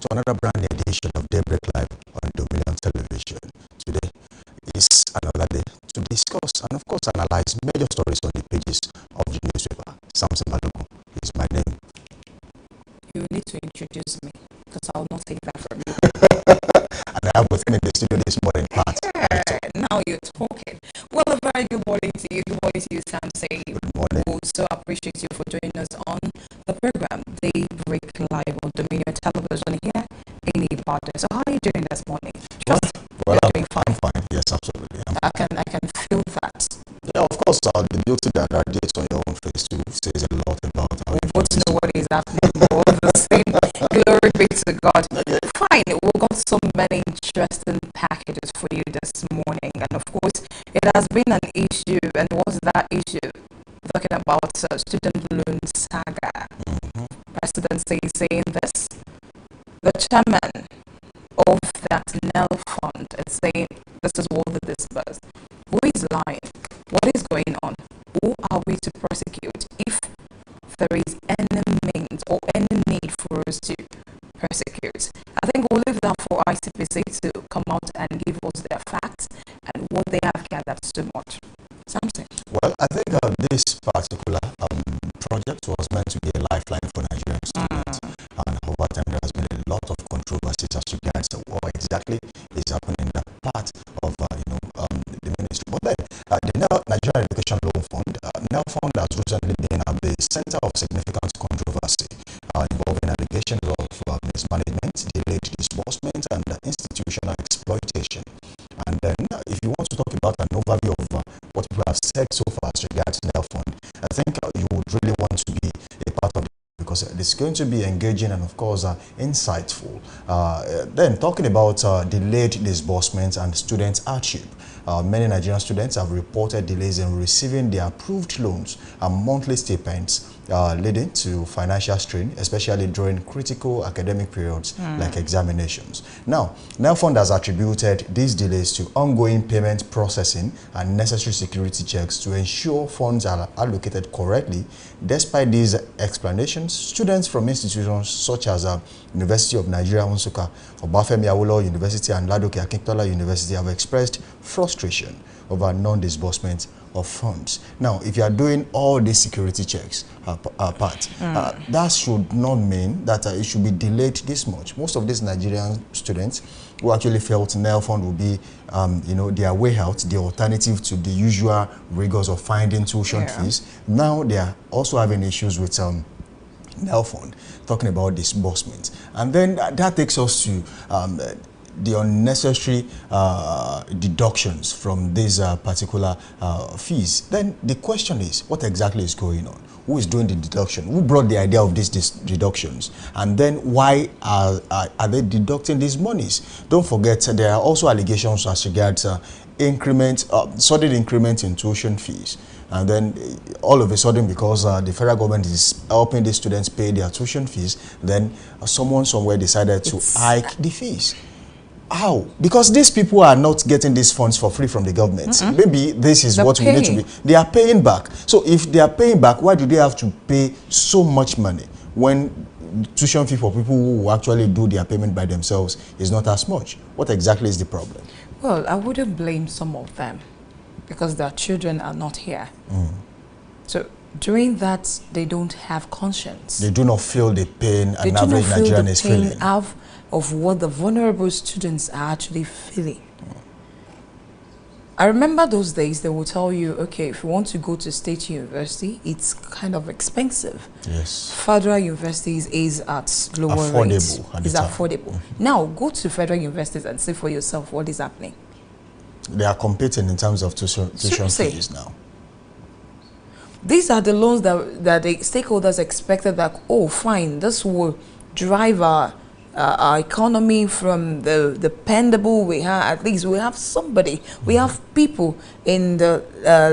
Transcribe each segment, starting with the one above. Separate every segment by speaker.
Speaker 1: to another brand new edition of Daybreak Live on Dominion Television. Today is another day to discuss and, of course, analyze major stories on the pages of the newspaper. Samson Balogun is my name.
Speaker 2: You need to introduce me because I will not take that from you.
Speaker 1: And I have with me in the studio this morning, Pat.
Speaker 2: Now you're talking. Well, a very good morning to you. Good morning to you, Samson.
Speaker 1: Good morning.
Speaker 2: We also appreciate you for joining us on the program Daybreak Live on Dominion Television here in Ibadan. So how are you doing this morning?
Speaker 1: Well,
Speaker 2: you're doing fine.
Speaker 1: I'm fine. Yes, absolutely.
Speaker 2: I can feel that.
Speaker 1: Yeah, of course, the beauty that radiates on your own face too says a lot about how you
Speaker 2: Want to know what is happening more the same. Glory be to God. Fine, we've got so many interesting packages for you this morning, and of course, it has been an issue. And what's that issue? Talking about student loan saga. Presidency is saying this. The chairman of that NEL fund is saying this is what they disbursed. Who is lying? What is going on? Who are we to prosecute if there is any means or any need for us to prosecute? I think we'll leave that for ICPC to come out and give us their facts and what they have gathered so much. Samson?
Speaker 1: Well, I think this particular project was meant to be a lifeline for Nigerian students. And over time, there has been a lot of controversies as regards to what exactly is happening in that part of the ministry. But then, the Nigerian Education Loan Fund, NEL Fund has recently been at the center of significant controversy involving allegations of mismanagement, delayed disbursement, and institutional exploitation. And then, if you want to talk about an overview of what people have said so far as regards NEL Fund, I think you would really want to be a part of it, because it's going to be engaging and, of course, insightful. Then, talking about delayed disbursements and student hardship, many Nigerian students have reported delays in receiving their approved loans and monthly stipends, leading to financial strain, especially during critical academic periods like examinations. Now, NEL Fund has attributed these delays to ongoing payment processing and necessary security checks to ensure funds are allocated correctly. Despite these explanations, students from institutions such as University of Nigeria, Nsukka, Obafemi Awolowo University, and Ladoke Akintola University have expressed frustration over non-disbursement of funds. Now, if you are doing all these security checks, that should not mean that it should be delayed this much. Most of these Nigerian students who actually felt NEL Fund will be, their way out, the alternative to the usual rigors of finding tuition fees. Now they are also having issues with NEL Fund, talking about disbursement. And then that takes us to the unnecessary deductions from these particular fees. Then the question is, what exactly is going on? Who is doing the deduction? Who brought the idea of these deductions? And then why are they deducting these monies? Don't forget, there are also allegations as regards sudden increment in tuition fees. And then all of a sudden, because the federal government is helping the students pay their tuition fees, then someone somewhere decided to hike the fees. How? Because these people are not getting these funds for free from the government. Maybe this is what we need to be. They are paying back. So if they are paying back, why do they have to pay so much money when tuition fee for people who actually do their payment by themselves is not as much? What exactly is the problem?
Speaker 2: Well, I wouldn't blame some of them because their children are not here. So doing that, they don't have conscience.
Speaker 1: They do not feel the pain an average Nigerian is feeling.
Speaker 2: Of what the vulnerable students are actually feeling. I remember those days they will tell you, okay, if you want to go to state university, it's kind of expensive.
Speaker 1: Yes.
Speaker 2: Federal universities is at lower rates. It's affordable. Now go to federal universities and see for yourself what is happening.
Speaker 1: They are competing in terms of tuition fees now.
Speaker 2: These are the loans that the stakeholders expected that, oh, fine, this will drive our economy from the dependable we have. At least we have somebody. We have people in the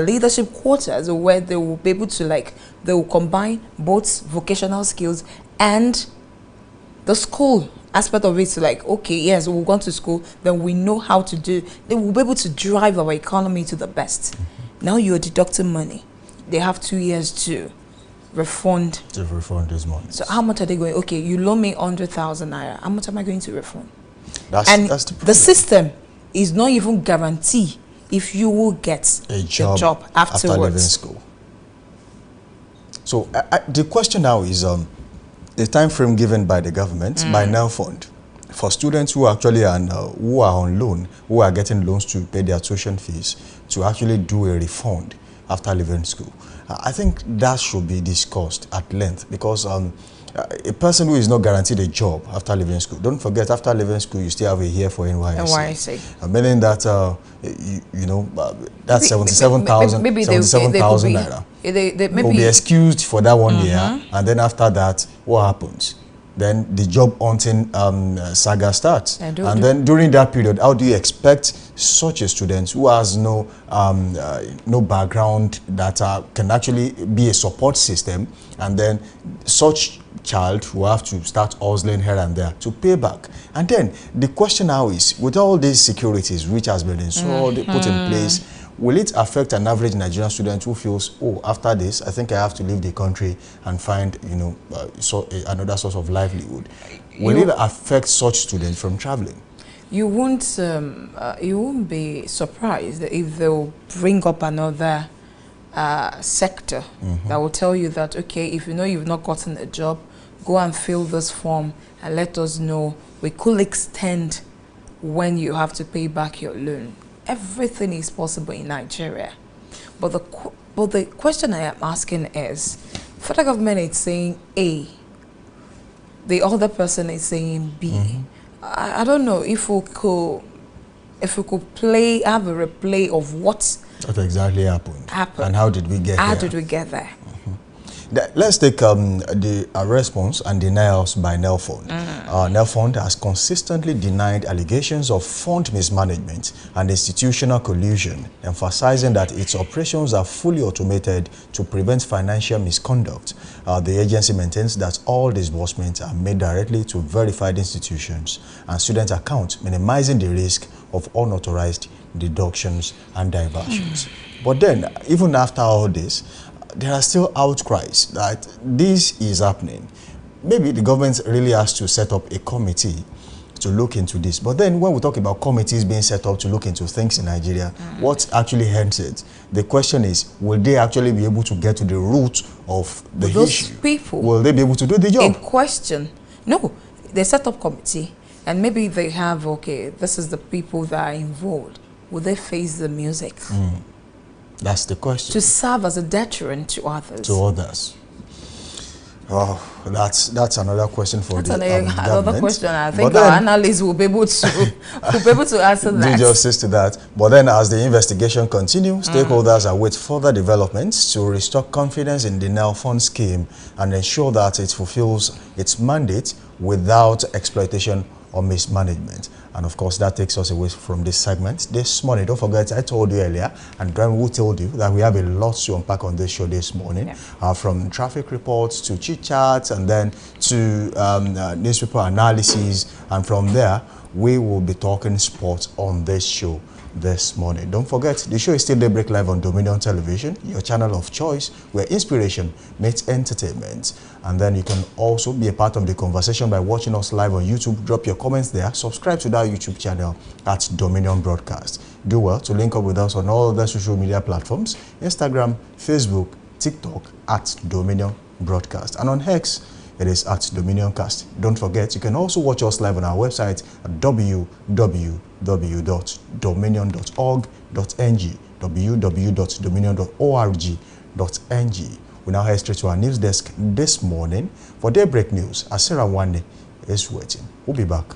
Speaker 2: leadership quarters where they will be able to, they will combine both vocational skills and the school aspect of it. Okay, yes, we've gone to school, then we know how to do. They will be able to drive our economy to the best. Now you're deducting money. They have 2 years to refund.
Speaker 1: To refund this money.
Speaker 2: So how much are they going? Okay, you loan me 100,000 naira. How much am I going to refund?
Speaker 1: That's the problem.
Speaker 2: The system is not even guarantee if you will get
Speaker 1: a job
Speaker 2: afterwards.
Speaker 1: After leaving school. So the question now is the time frame given by the government, by NELFund, for students who actually who are on loan, who are getting loans to pay their tuition fees, to actually do a refund after leaving school. I think that should be discussed at length, because a person who is not guaranteed a job after leaving school, don't forget, after leaving school you still have a year for NYSC. Meaning that that's 77,000 naira. They will be excused for that 1 year, and then after that, what happens? Then the job hunting saga starts. And then during that period, how do you expect such a student who has no background that can actually be a support system, and then such child will have to start hustling here and there to pay back? And then the question now is, with all these securities which has been installed, put in place, will it affect an average Nigerian student who feels, oh, after this, I think I have to leave the country and find, another source of livelihood? Will it affect such students from traveling?
Speaker 2: You won't be surprised if they'll bring up another sector that will tell you that, okay, if you know you've not gotten a job, go and fill this form and let us know. We could extend when you have to pay back your loan. Everything is possible in Nigeria. But the question I am asking is, federal government is saying A, the other person is saying B. I don't know if we could have a replay of what
Speaker 1: exactly happened and how did we get there.
Speaker 2: How did we get there?
Speaker 1: Let's take the response and denials by NELFund. NELFund has consistently denied allegations of fund mismanagement and institutional collusion, emphasizing that its operations are fully automated to prevent financial misconduct. The agency maintains that all disbursements are made directly to verified institutions and student accounts, minimizing the risk of unauthorized deductions and diversions. But then, even after all this, there are still outcries that this is happening. Maybe the government really has to set up a committee to look into this. But then when we talk about committees being set up to look into things in Nigeria, what actually ends it? The question is, will they actually be able to get to the root of the issue?
Speaker 2: Those people,
Speaker 1: will they be able to do the job?
Speaker 2: In question, no, they set up committee and maybe they have, okay, this is the people that are involved. Will they face the music?
Speaker 1: That's the question.
Speaker 2: To serve as a deterrent to others.
Speaker 1: To others. Oh, that's another question for
Speaker 2: another question. I think our analysts will be able to answer that.
Speaker 1: Do justice to that. But then, as the investigation continues, stakeholders await further developments to restore confidence in the NELFund scheme and ensure that it fulfills its mandate without exploitation or mismanagement. And of course, that takes us away from this segment this morning. Don't forget, I told you earlier, and Graham told you that we have a lot to unpack on this show this morning, from traffic reports to chit chats, and then to newspaper analysis. And from there, we will be talking sports on this show this morning. Don't forget, the show is still Daybreak Live on Dominion Television, your channel of choice, where inspiration meets entertainment. And then you can also be a part of the conversation by watching us live on YouTube. Drop your comments there. Subscribe to that YouTube channel at Dominion Broadcast. Do well to link up with us on all other social media platforms: Instagram, Facebook, TikTok at Dominion Broadcast. And on X, it is at DominionCast. Don't forget, you can also watch us live on our website at www.dominion.org.ng, www.dominion.org.ng. We now head straight to our news desk this morning for Daybreak News, as Sarah Wane is waiting. We'll be back.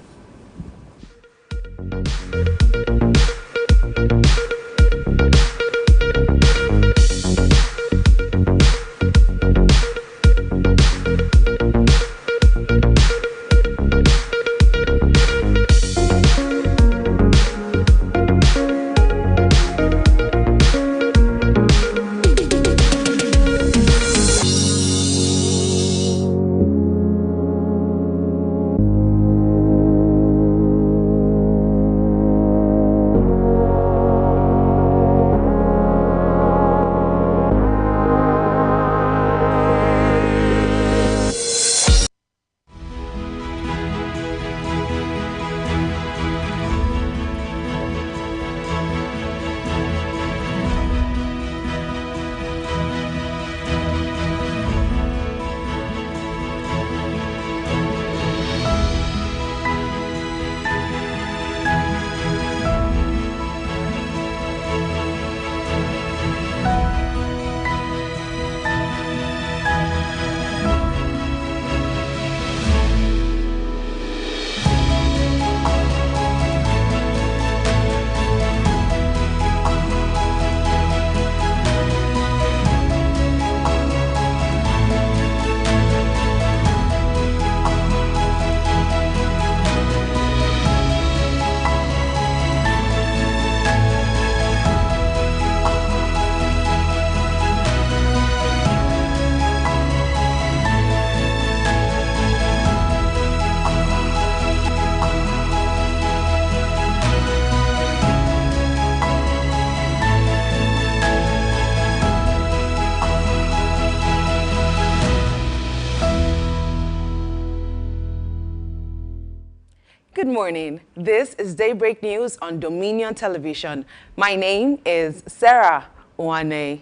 Speaker 3: Good morning. This is Daybreak News on Dominion Television. My name is Sarah Owane.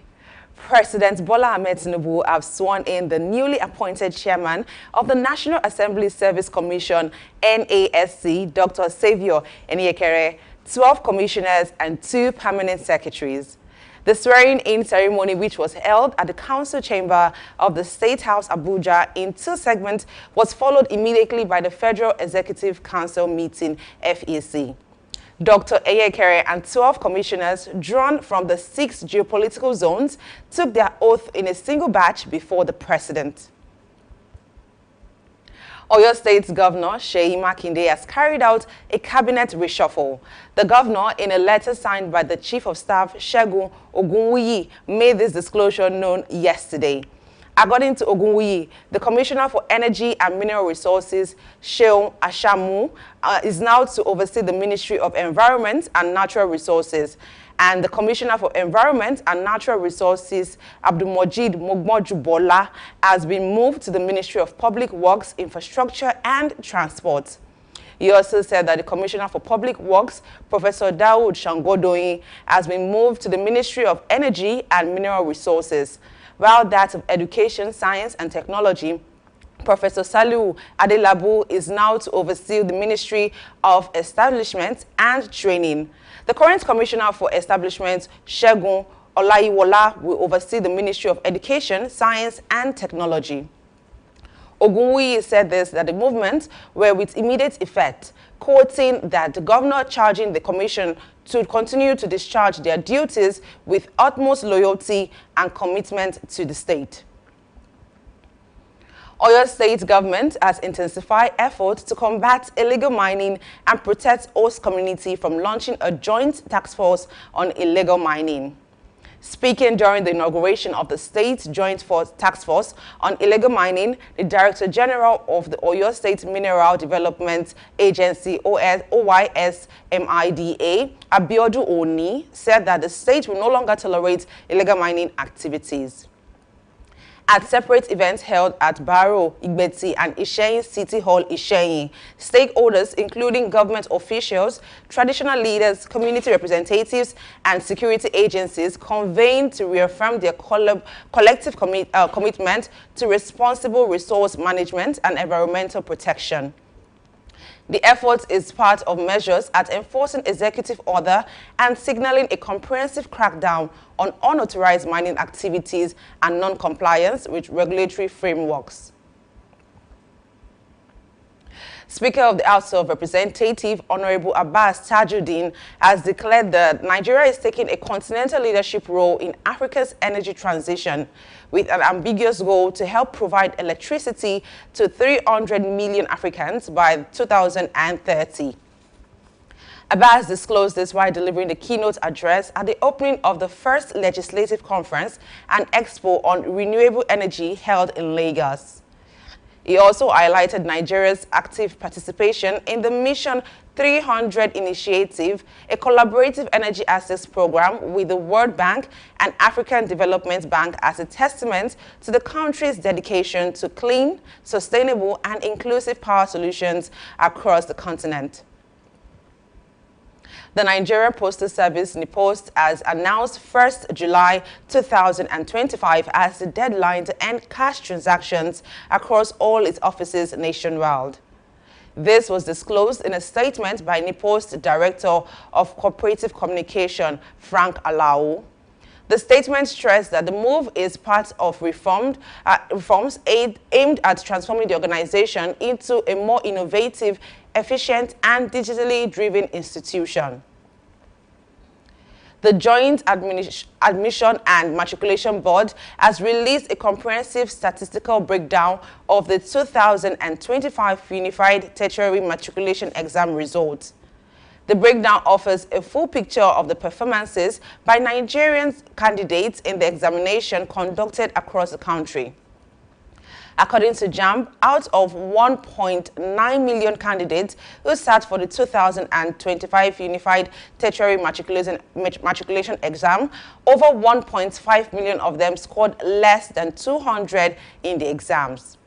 Speaker 3: President Bola Ahmed Tinubu have sworn in the newly appointed chairman of the National Assembly Service Commission, NASC, Dr. Saviour Eniekere, 12 commissioners and 2 permanent secretaries. The swearing-in ceremony, which was held at the Council Chamber of the State House, Abuja, in 2 segments, was followed immediately by the Federal Executive Council meeting, FEC. Dr. Eniekere and 12 commissioners drawn from the 6 geopolitical zones took their oath in a single batch before the president. Oyo State's Governor, Seyi Makinde, has carried out a cabinet reshuffle. The governor, in a letter signed by the Chief of Staff, Segun Ogunwuyi, made this disclosure known yesterday. According to Ogunwuyi, the Commissioner for Energy and Mineral Resources, Seun Ashamu, is now to oversee the Ministry of Environment and Natural Resources. And the Commissioner for Environment and Natural Resources, Abdulmojid Mogmojubola, has been moved to the Ministry of Public Works, Infrastructure and Transport. He also said that the Commissioner for Public Works, Professor Dawood Shangodoyin, has been moved to the Ministry of Energy and Mineral Resources, while that of Education, Science and Technology, Professor Saliu Adelabu, is now to oversee the Ministry of Establishment and Training. The current Commissioner for Establishment, Segun Olayiwola, will oversee the Ministry of Education, Science and Technology. Ogunwuyi said that the movements were with immediate effect, quoting that the governor charging the commission to continue to discharge their duties with utmost loyalty and commitment to the state. Oyo State government has intensified efforts to combat illegal mining and protect host community from launching a joint task force on illegal mining. Speaking during the inauguration of the State Joint Task Force on Illegal Mining, the Director General of the Oyo State Mineral Development Agency, OYSMIDA, Abiodun Oni, said that the state will no longer tolerate illegal mining activities. At separate events held at Baro, Igbeti, and Isheyin City Hall, Isheyin, stakeholders, including government officials, traditional leaders, community representatives, and security agencies, convened to reaffirm their collective commitment to responsible resource management and environmental protection. The effort is part of measures at enforcing executive order and signaling a comprehensive crackdown on unauthorized mining activities and non-compliance with regulatory frameworks. Speaker of the House of Representatives, Honorable Abbas Tajuddin, has declared that Nigeria is taking a continental leadership role in Africa's energy transition, with an ambiguous goal to help provide electricity to 300 million Africans by 2030. Abbas disclosed this while delivering the keynote address at the opening of the first legislative conference and expo on renewable energy held in Lagos. He also highlighted Nigeria's active participation in the Mission 300 initiative, a collaborative energy access program with the World Bank and African Development Bank, as a testament to the country's dedication to clean, sustainable, and inclusive power solutions across the continent. The Nigeria Postal Service, NIPOST, has announced 1st July 2025 as the deadline to end cash transactions across all its offices nationwide. This was disclosed in a statement by NIPOST Director of Cooperative Communication, Frank Alao. The statement stressed that the move is part of reforms aimed at transforming the organization into a more innovative, efficient, and digitally driven institution. The Joint Admission and Matriculation Board has released a comprehensive statistical breakdown of the 2025 Unified Tertiary Matriculation Exam results. The breakdown offers a full picture of the performances by Nigerian candidates in the examination conducted across the country. According to JAMB, out of 1.9 million candidates who sat for the 2025 Unified Tertiary Matriculation Exam, over 1.5 million of them scored less than 200 in the exams.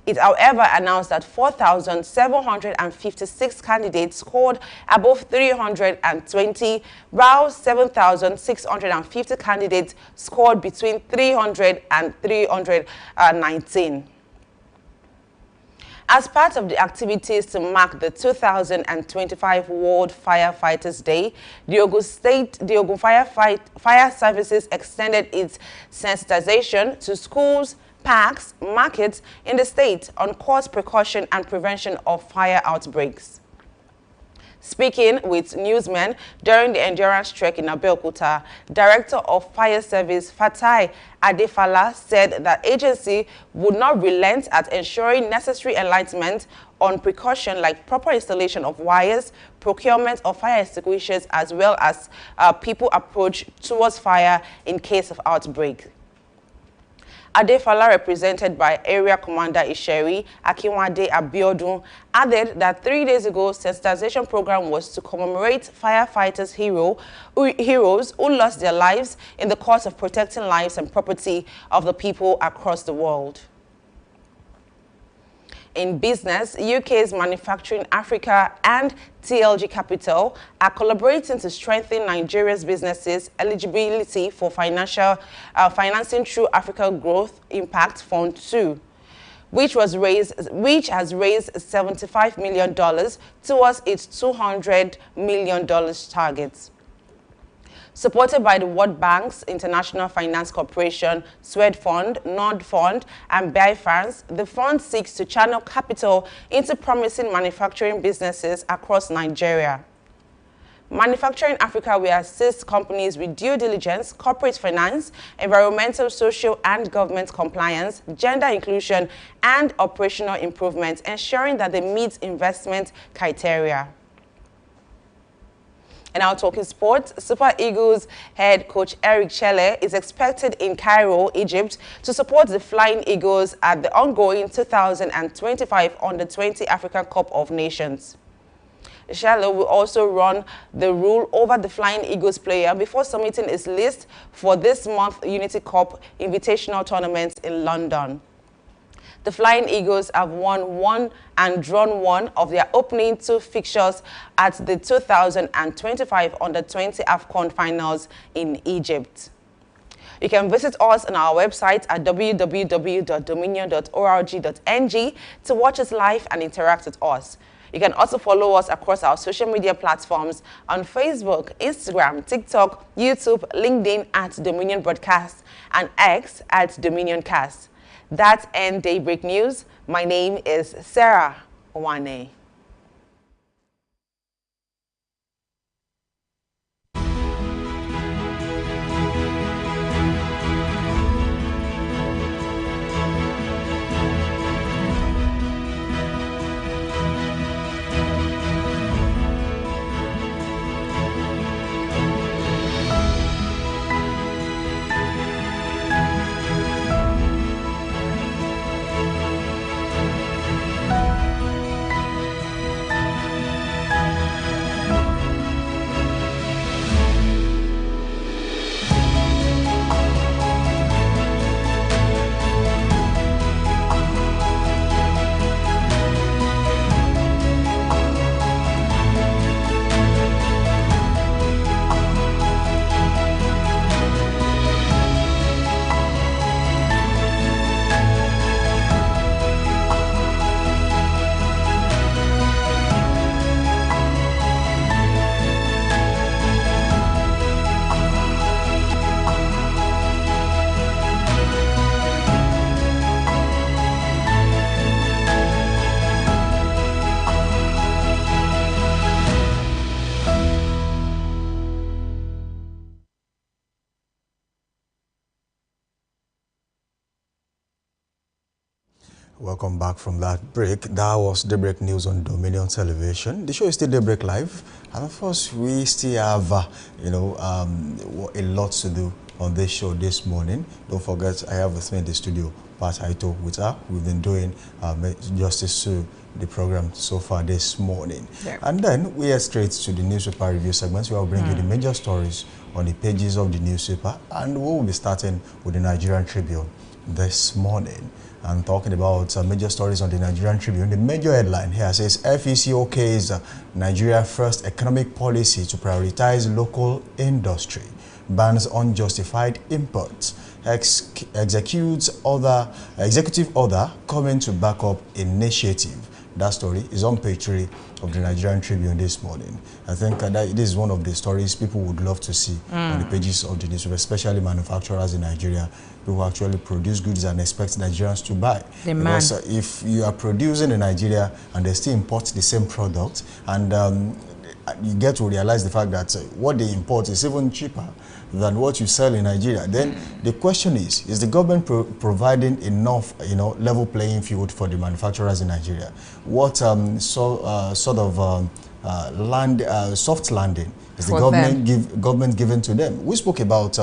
Speaker 3: It, however, announced that 4,756 candidates scored above 320, while 7,650 candidates scored between 300 and 319. As part of the activities to mark the 2025 World Firefighters Day, the Ogun Fire Services extended its sensitization to schools, parks, markets in the state on course precaution and prevention of fire outbreaks. Speaking with newsmen during the endurance trek in Abeokuta, Director of Fire Service Fatai Adefala said that agency would not relent at ensuring necessary enlightenment on precaution like proper installation of wires, procurement of fire extinguishers, as well as people approach towards fire in case of outbreak. Adefala, represented by Area Commander Isheri Akinwade Abiodun, added that 3 days ago, sensitization program was to commemorate firefighters heroes who lost their lives in the course of protecting lives and property of the people across the world. In business, UK's Manufacturing Africa and TLG Capital are collaborating to strengthen Nigeria's businesses' eligibility for financing through Africa Growth Impact Fund 2, which has raised $75 million towards its $200 million target. Supported by the World Bank's International Finance Corporation, Swed Fund, Nord Fund, and BIFANS, the fund seeks to channel capital into promising manufacturing businesses across Nigeria. Manufacturing Africa will assist companies with due diligence, corporate finance, environmental, social, and government compliance, gender inclusion, and operational improvement, ensuring that they meet investment criteria. And now talking sports, Super Eagles head coach Eric Chelle is expected in Cairo, Egypt, to support the Flying Eagles at the ongoing 2025 Under-20 African Cup of Nations. Chelle will also run the rule over the Flying Eagles player before submitting his list for this month's Unity Cup Invitational Tournament in London. The Flying Eagles have won one and drawn one of their opening 2 fixtures at the 2025 Under-20 AFCON finals in Egypt. You can visit us on our website at www.dominion.org.ng to watch us live and interact with us. You can also follow us across our social media platforms on Facebook, Instagram, TikTok, YouTube, LinkedIn at Dominion Broadcast, and X at DominionCast. That's end Daybreak News. My name is Sarah Owane.
Speaker 1: Welcome back from that break. That was Daybreak News on Dominion Television. The show is still Daybreak Live, and of course, we still have, a lot to do on this show this morning. Don't forget, I have with me in the studio, Pat Aito with her. We've been doing justice to the program so far this morning. Yeah. And then we are straight to the newspaper review segments, where I'll bring you the major stories on the pages of the newspaper, and we'll be starting with the Nigerian Tribune. this morning. And talking about major stories on the Nigerian Tribune, the major headline here says FEC okays Nigeria first economic policy to prioritize local industry, bans unjustified imports, executive order coming to back up initiative. That story is on page 3 of the Nigerian Tribune this morning. I think that this is one of the stories people would love to see on the pages of the newspaper, especially manufacturers in Nigeria who actually produce goods and expect Nigerians to buy. Because if you are producing in Nigeria and they still import the same product, and you get to realize the fact that what they import is even cheaper than what you sell in Nigeria, then the question is the government providing enough, level playing field for the manufacturers in Nigeria? What sort of soft landing is the government giving to them? We spoke about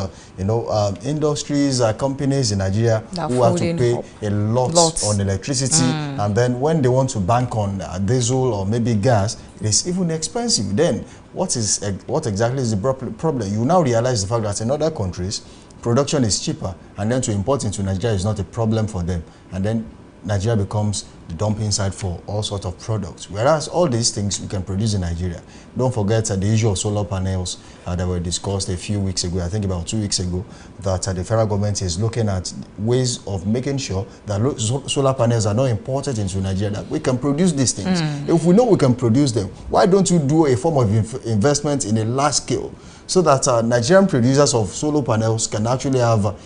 Speaker 1: industries, companies in Nigeria who have to pay a lot on electricity, and then when they want to bank on diesel or maybe gas, it's even expensive. Then what exactly is the problem? You now realize the fact that in other countries production is cheaper, and then to import into Nigeria is not a problem for them, and then Nigeria becomes the dumping site for all sorts of products. Whereas all these things we can produce in Nigeria. Don't forget the issue of solar panels that were discussed a few weeks ago, I think about 2 weeks ago, that the federal government is looking at ways of making sure that solar panels are not imported into Nigeria, that we can produce these things. If we know we can produce them, why don't you do a form of investment in a large scale, so that Nigerian producers of solar panels can actually have,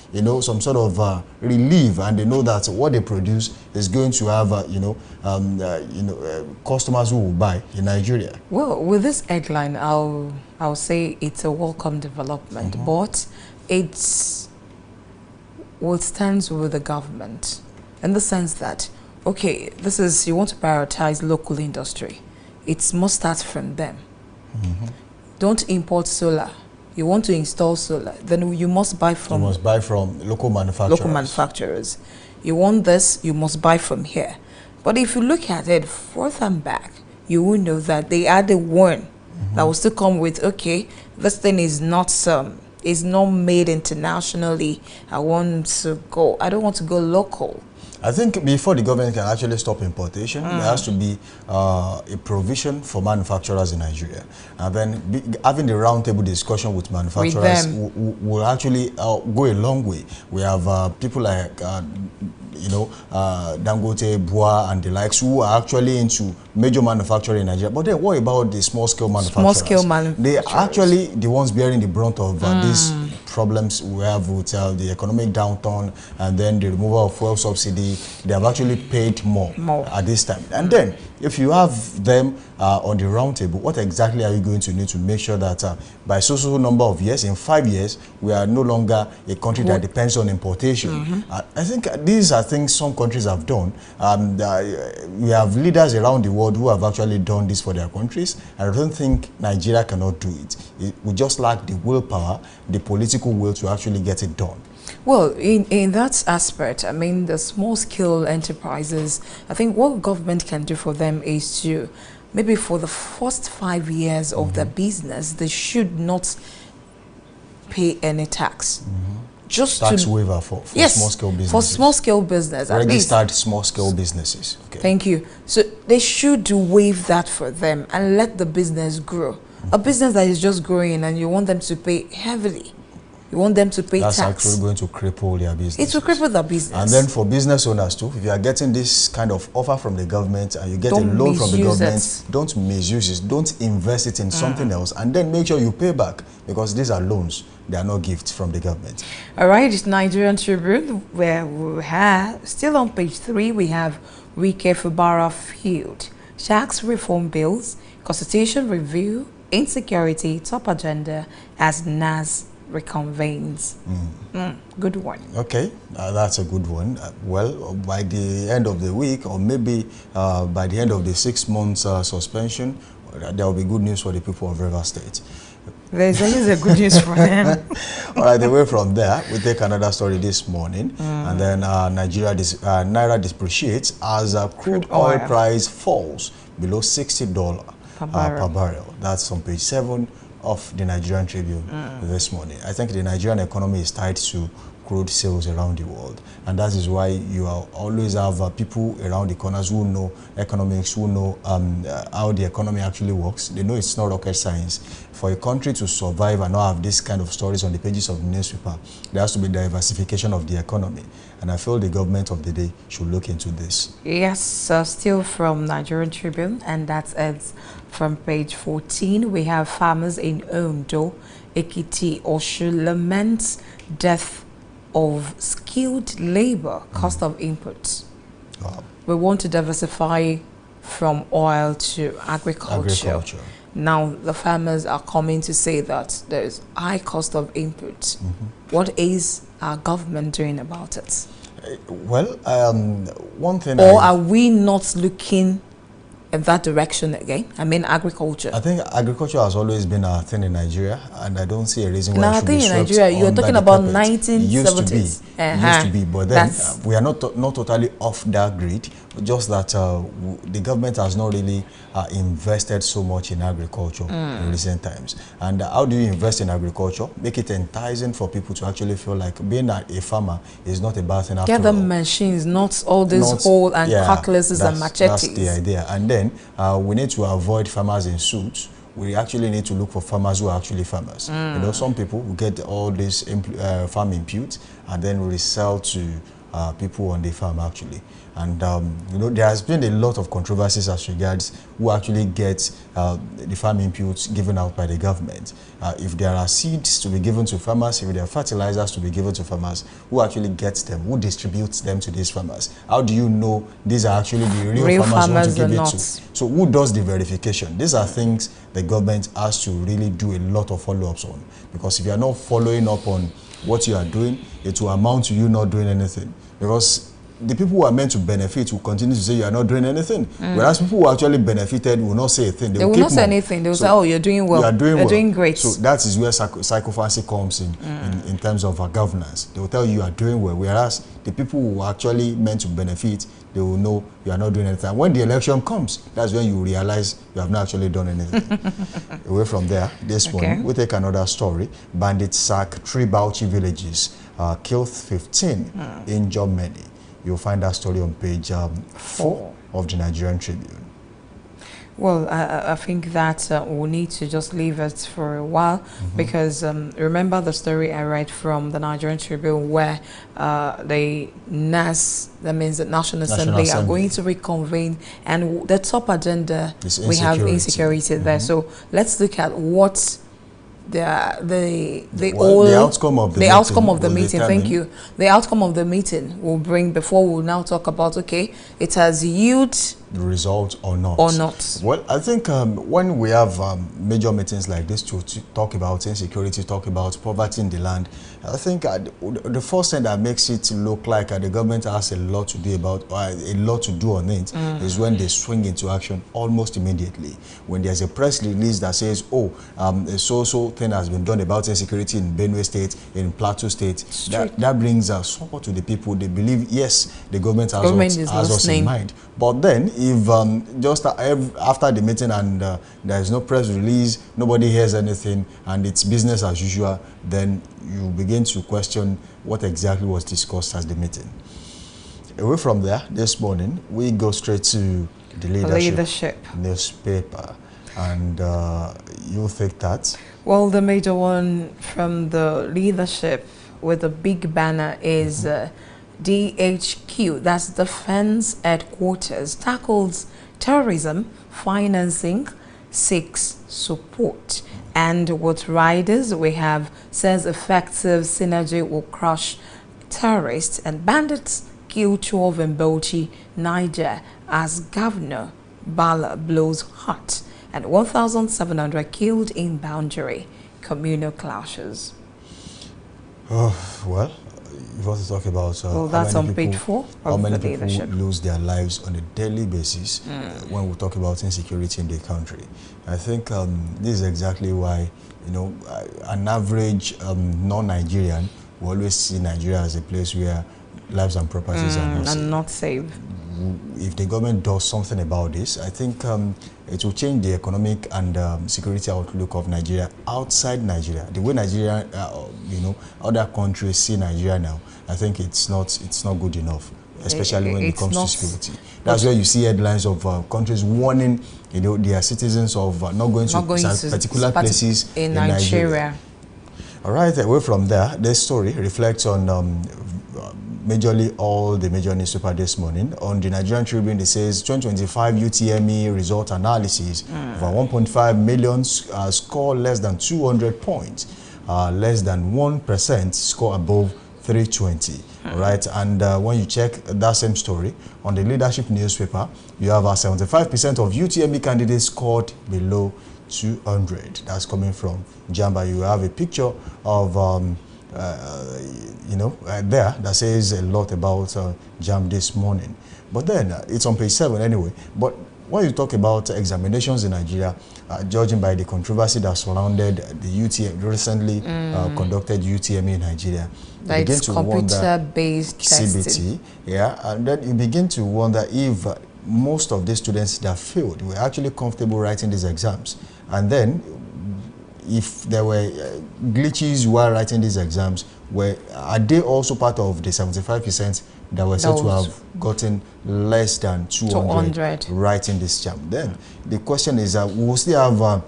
Speaker 1: some sort of relief, and they know that what they produce is going to have, customers who will buy in Nigeria.
Speaker 2: Well, with this headline, I'll say it's a welcome development, but it's what stands with the government, in the sense that, okay, this is, you want to prioritize local industry. It must start from them. Don't import solar. You want to install solar, then you must buy from...
Speaker 1: You must buy from local manufacturers.
Speaker 2: You want this, you must buy from here. But if you look at it forth and back, you will know that they are the one that will still come with, okay, this thing is not made internationally. I don't want to go local.
Speaker 1: I think before the government can actually stop importation, there has to be a provision for manufacturers in Nigeria. And then having the roundtable discussion with manufacturers will actually go a long way. We have people like, Dangote, Bua, and the likes, who are actually into major manufacturing in Nigeria. But then what about the small-scale manufacturers? They are actually the ones bearing the brunt of these problems we have with the economic downturn, and then the removal of fuel subsidy. They have actually paid more at this time. And then, if you have them on the round table, what exactly are you going to need to make sure that by so number of years, in 5 years, we are no longer a country that depends on importation? I think these are things some countries have done. We have leaders around the world who have actually done this for their countries. I don't think Nigeria cannot do it. We just lack the willpower, the political will to actually get it done.
Speaker 2: Well, in that aspect, I mean, the small-scale enterprises, I think what government can do for them is to, maybe for the first 5 years of the business, they should not pay any tax. Just
Speaker 1: tax waiver for small-scale businesses.
Speaker 2: For small-scale business.
Speaker 1: Registered small-scale businesses. Okay.
Speaker 2: Thank you. So they should waive that for them and let the business grow. A business that is just growing and you want them to pay heavily. You want them to pay tax.
Speaker 1: That's actually going to cripple their business.
Speaker 2: It will cripple their business.
Speaker 1: And then for business owners too, if you are getting this kind of offer from the government and you get a loan from the government, don't misuse it. Don't invest it in something else, and then make sure you pay back, because these are loans. They are not gifts from the government.
Speaker 2: All right, it's Nigerian Tribune, where we have, still on page 3, we have Wike Fubara Field. Tax reform bills, constitution review, insecurity, top agenda as NAS reconvenes. Good one. Okay,
Speaker 1: that's a good one. Well, by the end of the week, or maybe by the end of the 6 months suspension, there will be good news for the people of Rivers State.
Speaker 2: There's always a good news for them.
Speaker 1: All right, away from there, we take another story this morning, and then Naira depreciates as crude oil price falls below $60 per barrel. That's on page 7 of the Nigerian Tribune this morning. I think the Nigerian economy is tied to crude sales around the world. And that is why you always have people around the corners who know economics, who know how the economy actually works. They know it's not rocket science. For a country to survive and not have this kind of stories on the pages of the newspaper, there has to be diversification of the economy. And I feel the government of the day should look into this.
Speaker 2: Yes, still from Nigerian Tribune, and that's it from page 14. We have farmers in Ondo, Ekiti, Oshu laments death of skilled labor, cost of inputs.
Speaker 1: Wow.
Speaker 2: We want to diversify from oil to agriculture. Now the farmers are coming to say that there is high cost of inputs. What is our government doing about it?
Speaker 1: Well, one thing.
Speaker 2: Or are we not looking in that direction again? I mean, agriculture.
Speaker 1: I think agriculture has always been a thing in Nigeria, and I don't see a reason why it should be swept
Speaker 2: in Nigeria, you're talking about 1970s.
Speaker 1: It used to be, but then we are not totally off that grid. Just that the government has not really invested so much in agriculture in recent times. And how do you invest in agriculture? Make it enticing for people to actually feel like being a farmer is not a bad thing after all.
Speaker 2: Get the machines, not all these whole and cutlasses and machetes.
Speaker 1: That's the idea. And then we need to avoid farmers in suits. We actually need to look for farmers who are actually farmers. You know, some people who get all these farm inputs and then resell to people on the farm actually. And you know, there has been a lot of controversies as regards who actually get the farm inputs given out by the government. If there are seeds to be given to farmers, if there are fertilizers to be given to farmers, who actually gets them, who distributes them to these farmers? How do you know these are actually the real farmers who want to give it to? So who does the verification? These are things the government has to really do a lot of follow-ups on. Because if you are not following up on what you are doing, it will amount to you not doing anything. Because the people who are meant to benefit will continue to say you are not doing anything. Whereas people who actually benefited will not say a thing.
Speaker 2: They will not say anything. They will say, oh, you're doing well. You're doing great.
Speaker 1: So that is where psychophancy comes in terms of governance. They will tell you are doing well. Whereas the people who are actually meant to benefit, they will know you are not doing anything. And when the election comes, that's when you realize you have not actually done anything. Away from there, this one, we take another story. Bandits sack 3 Bauchi villages, killed 15, injured many. You'll find that story on page 4 of the Nigerian Tribune.
Speaker 2: Well, I think that we'll need to just leave it for a while because remember the story I read from the Nigerian Tribune where the NAS, that means the National Assembly, are going to reconvene, and the top agenda, we have insecurity there. So let's look at what the
Speaker 1: outcome of the meeting.
Speaker 2: Thank you. The outcome of the meeting will bring, before we'll now talk about, okay, it has yielded
Speaker 1: the result or not. Well, I think when we have major meetings like this to talk about insecurity, talk about poverty in the land, I think the first thing that makes it look like the government has a lot to do about, or a lot to do on it, is when they swing into action almost immediately. When there's a press release that says, oh, a so-so thing has been done about insecurity in Benue State, in Plateau State, that brings support to the people. They believe, yes, the government has us in mind. But then, if just after the meeting and there is no press release, nobody hears anything, and it's business as usual, then you begin to question what exactly was discussed at the meeting. Away from there, this morning, we go straight to the leadership newspaper. And you think that?
Speaker 2: Well, the major one from the leadership with a big banner is DHQ, that's Defense Headquarters, tackles terrorism, financing, seeks support. And with riders, we have, says effective synergy will crush terrorists and bandits, kill 12 in Bauchi, Niger, as Governor Bala blows hot, and 1,700 killed in boundary communal clashes.
Speaker 1: Well, you want to talk about
Speaker 2: that's on page 4
Speaker 1: how many people lose their lives on a daily basis when we talk about insecurity in the country. I think this is exactly why, you know, an average non-Nigerian will always see Nigeria as a place where lives and properties are not safe. if the government does something about this, I think it will change the economic and security outlook of Nigeria outside Nigeria. The way Nigeria, other countries see Nigeria now, I think it's not good enough, especially when it comes to security. That's where you see headlines of countries warning, their citizens of not going to particular places in Nigeria. All right, away from there, this story reflects on majorly all the major newspapers this morning. On the Nigerian Tribune, it says 2025 UTME result analysis. Over 1.5 million score less than 200 points. Less than 1% score above 320. All right, and when you check that same story on the Leadership newspaper, you have 75% of UTME candidates scored below 200. That's coming from JAMB. You have a picture of there that says a lot about JAMB this morning. But then it's on page 7 anyway. But when you talk about examinations in Nigeria, judging by the controversy that surrounded the UTME recently conducted UTME in Nigeria,
Speaker 2: like it's computer-based
Speaker 1: CBT, yeah, and then you begin to wonder if most of the students that failed were actually comfortable writing these exams, and then if there were glitches while writing these exams, are they also part of the 75% that were said to have gotten less than 200 writing this exam? Then the question is that we will still have,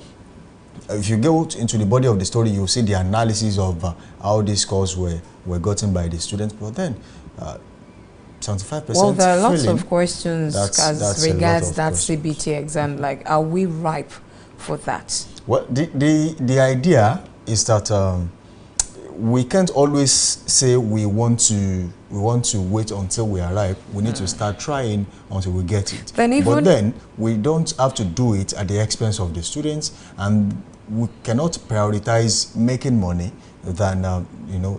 Speaker 1: if you go into the body of the story, you'll see the analysis of how these scores were gotten by the students. But then 75%.
Speaker 2: Well, there are lots of questions as regards that CBT exam. Like, are we ripe for that?
Speaker 1: Well, the idea is that we can't always say we want to wait until we arrive. We need to start trying until we get it. But then we don't have to do it at the expense of the students, and we cannot prioritize making money than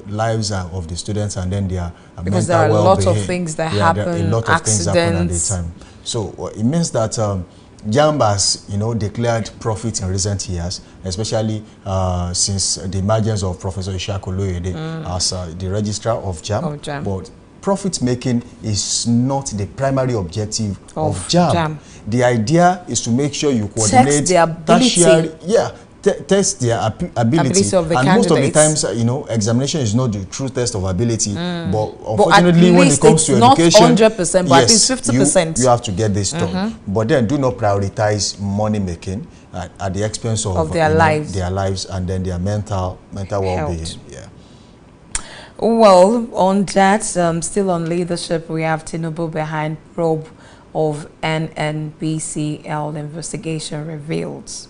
Speaker 1: lives of the students and then their
Speaker 2: because there are a lot of things that happen,
Speaker 1: a lot of things happen at the time. So it means that JAMB has declared profit in recent years, especially since the emergence of Professor Ishaku Oloyede as the registrar of JAMB. But profit making is not the primary objective of JAMB. The idea is to make sure you coordinate tertiary, test their ability,
Speaker 2: of the
Speaker 1: and
Speaker 2: candidates.
Speaker 1: Most of the times, examination is not the true test of ability. But unfortunately, when it comes to education,
Speaker 2: not 100%, but at least 50%.
Speaker 1: You have to get this done. But then, do not prioritize money making at the expense of
Speaker 2: their
Speaker 1: lives, and then their mental well-being. Yeah.
Speaker 2: Well, on that, still on leadership, we have Tinubu behind probe of NNPCL investigation reveals.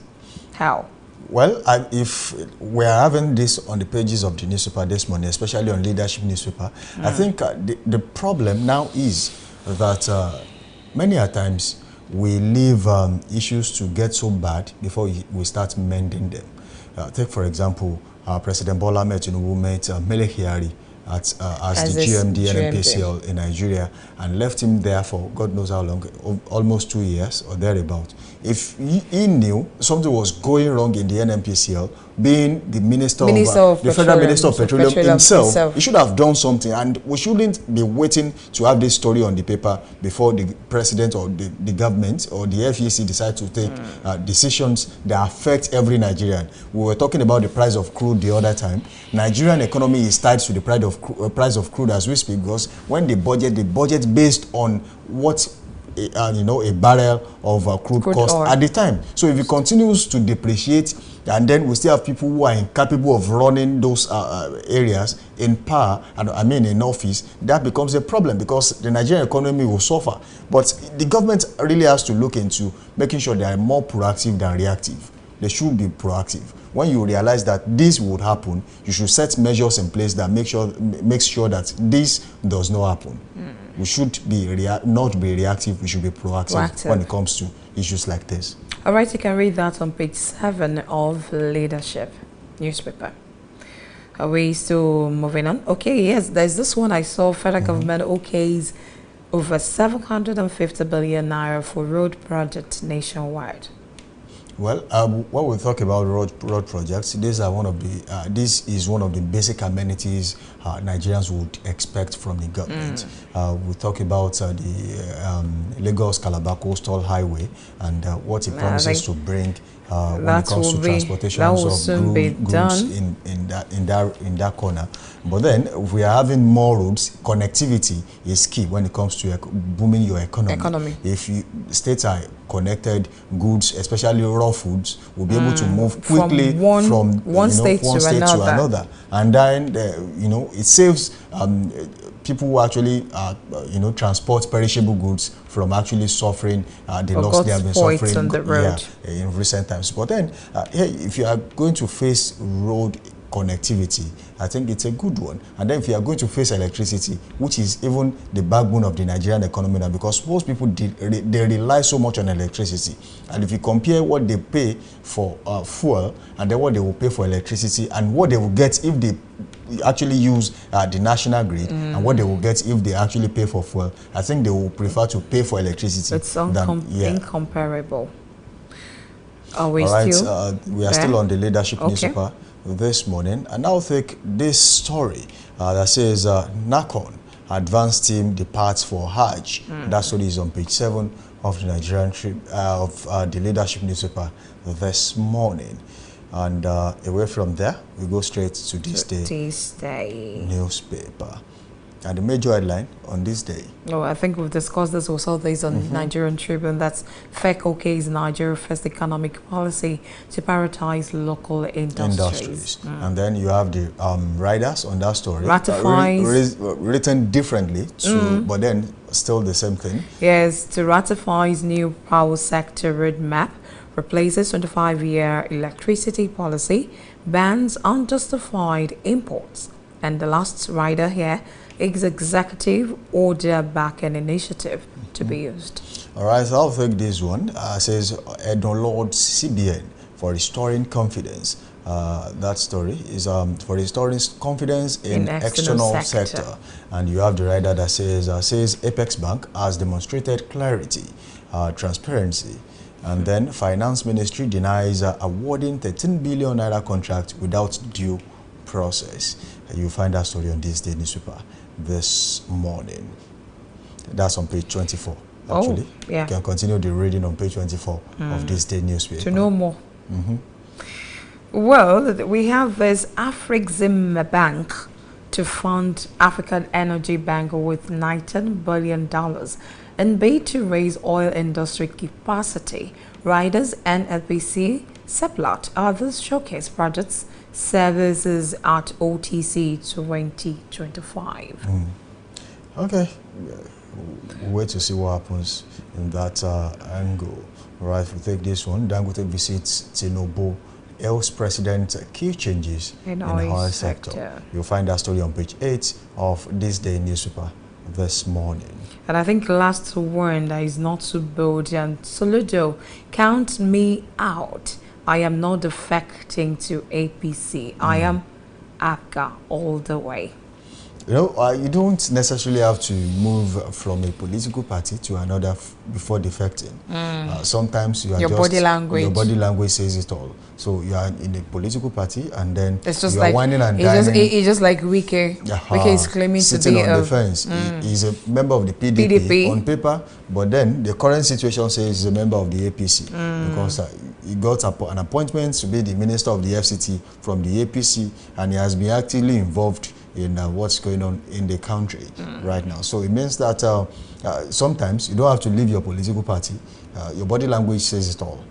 Speaker 2: How?
Speaker 1: Well, if we are having this on the pages of the newspaper this morning, especially on Leadership newspaper, I think the problem now is that many a times we leave issues to get so bad before we start mending them. Take, for example, President Bola Ahmed Tinubu met Mele Kyari as the GMD NNPCL in Nigeria and left him there for God knows how long, almost 2 years or thereabout. If he knew something was going wrong in the NNPCL, being the the Federal Minister of Petroleum himself, he should have done something, and we shouldn't be waiting to have this story on the paper before the president or the government or the FEC decide to take decisions that affect every Nigerian. We were talking about the price of crude the other time. Nigerian economy is tied to the price of crude as we speak, because when the budget based on what a barrel of crude cost oil at the time. So if it continues to depreciate, and then we still have people who are incapable of running those areas in power, and in office, that becomes a problem because the Nigerian economy will suffer. But the government really has to look into making sure they are more proactive than reactive. They should be proactive. When you realize that this would happen, you should set measures in place that makes sure that this does not happen. We should not be reactive. We should be proactive when it comes to issues like this.
Speaker 2: All right, you can read that on page 7 of Leadership newspaper. Are we still moving on? Okay, yes, there's this one I saw. Federal government okays over 750 billion naira for road project nationwide.
Speaker 1: Well, when we talk about road projects, these are one of the this is one of the basic amenities Nigerians would expect from the government. We talk about the Lagos Calabar Coastal Highway and what it promises to bring when it comes to transportation of goods in that corner. But then, if we are having more roads, connectivity is key when it comes to booming your economy. If states are connected, goods, especially raw foods, will be able to move quickly from one state to another. And then, it saves people who actually, transport perishable goods from actually suffering the loss they have been suffering
Speaker 2: on the road.
Speaker 1: In recent times. But then, if you are going to face road connectivity, I think it's a good one. And then if you are going to face electricity, which is even the backbone of the Nigerian economy now, because most people, they rely so much on electricity. And if you compare what they pay for fuel and then what they will pay for electricity and what they will get if they actually use the national grid and what they will get if they actually pay for fuel, I think they will prefer to pay for electricity.
Speaker 2: It's incomparable. Are we
Speaker 1: we are still on the leadership newspaper this morning, and I'll take this story that says NACON advanced team departs for Hajj. That story is on page 7 of the Nigerian of the leadership newspaper this morning. And away from there, we go straight to this day newspaper. And the major headline on this day.
Speaker 2: Oh, I think we've discussed this also. This on Nigerian Tribune. That's FEC OK's Nigeria First economic policy to prioritize local industries.
Speaker 1: And then you have the riders on that story.
Speaker 2: Ratifies.
Speaker 1: Written differently, but then still the same thing.
Speaker 2: Yes, to ratifies new power sector roadmap, replaces 25-year electricity policy, bans unjustified imports. And the last rider here is executive order back an initiative to be used.
Speaker 1: All right, so I'll take this one. Says Edon Lord CBN for restoring confidence. That story is for restoring confidence in external sector. And you have the rider that says Apex Bank has demonstrated clarity, transparency. And then Finance Ministry denies awarding 13 billion naira contract without due process. You find that story on this day newspaper this morning. That's on page 24. Actually, you can continue the reading on page 24 of this day newspaper
Speaker 2: to know more. Well, we have this Afrexim Bank to fund African Energy Bank with $19 billion in bid to raise oil industry capacity. Riders and NPC, Seplat, others showcase projects services at OTC 2025.
Speaker 1: Okay, wait to see what happens in that angle. Right, if we take this one, Dangote visits Tinubu, else president, key changes in the oil sector. You'll find that story on page 8 of this day newspaper this morning.
Speaker 2: And I think last one that is not too bold, and Soludo, count me out. I am not defecting to APC. I am APGA all the way.
Speaker 1: You know, you don't necessarily have to move from a political party to another before defecting. Sometimes you are your body language says it all. So you are in a political party, and then it's just like whining and dining. It's just
Speaker 2: like Wike. Wike is claiming to be
Speaker 1: on the fence. He's a member of the PDP on paper, but then the current situation says he's a member of the APC because he got an appointment to be the minister of the FCT from the APC, and he has been actively involved in what's going on in the country right now. So it means that sometimes you don't have to leave your political party. Your body language says it all.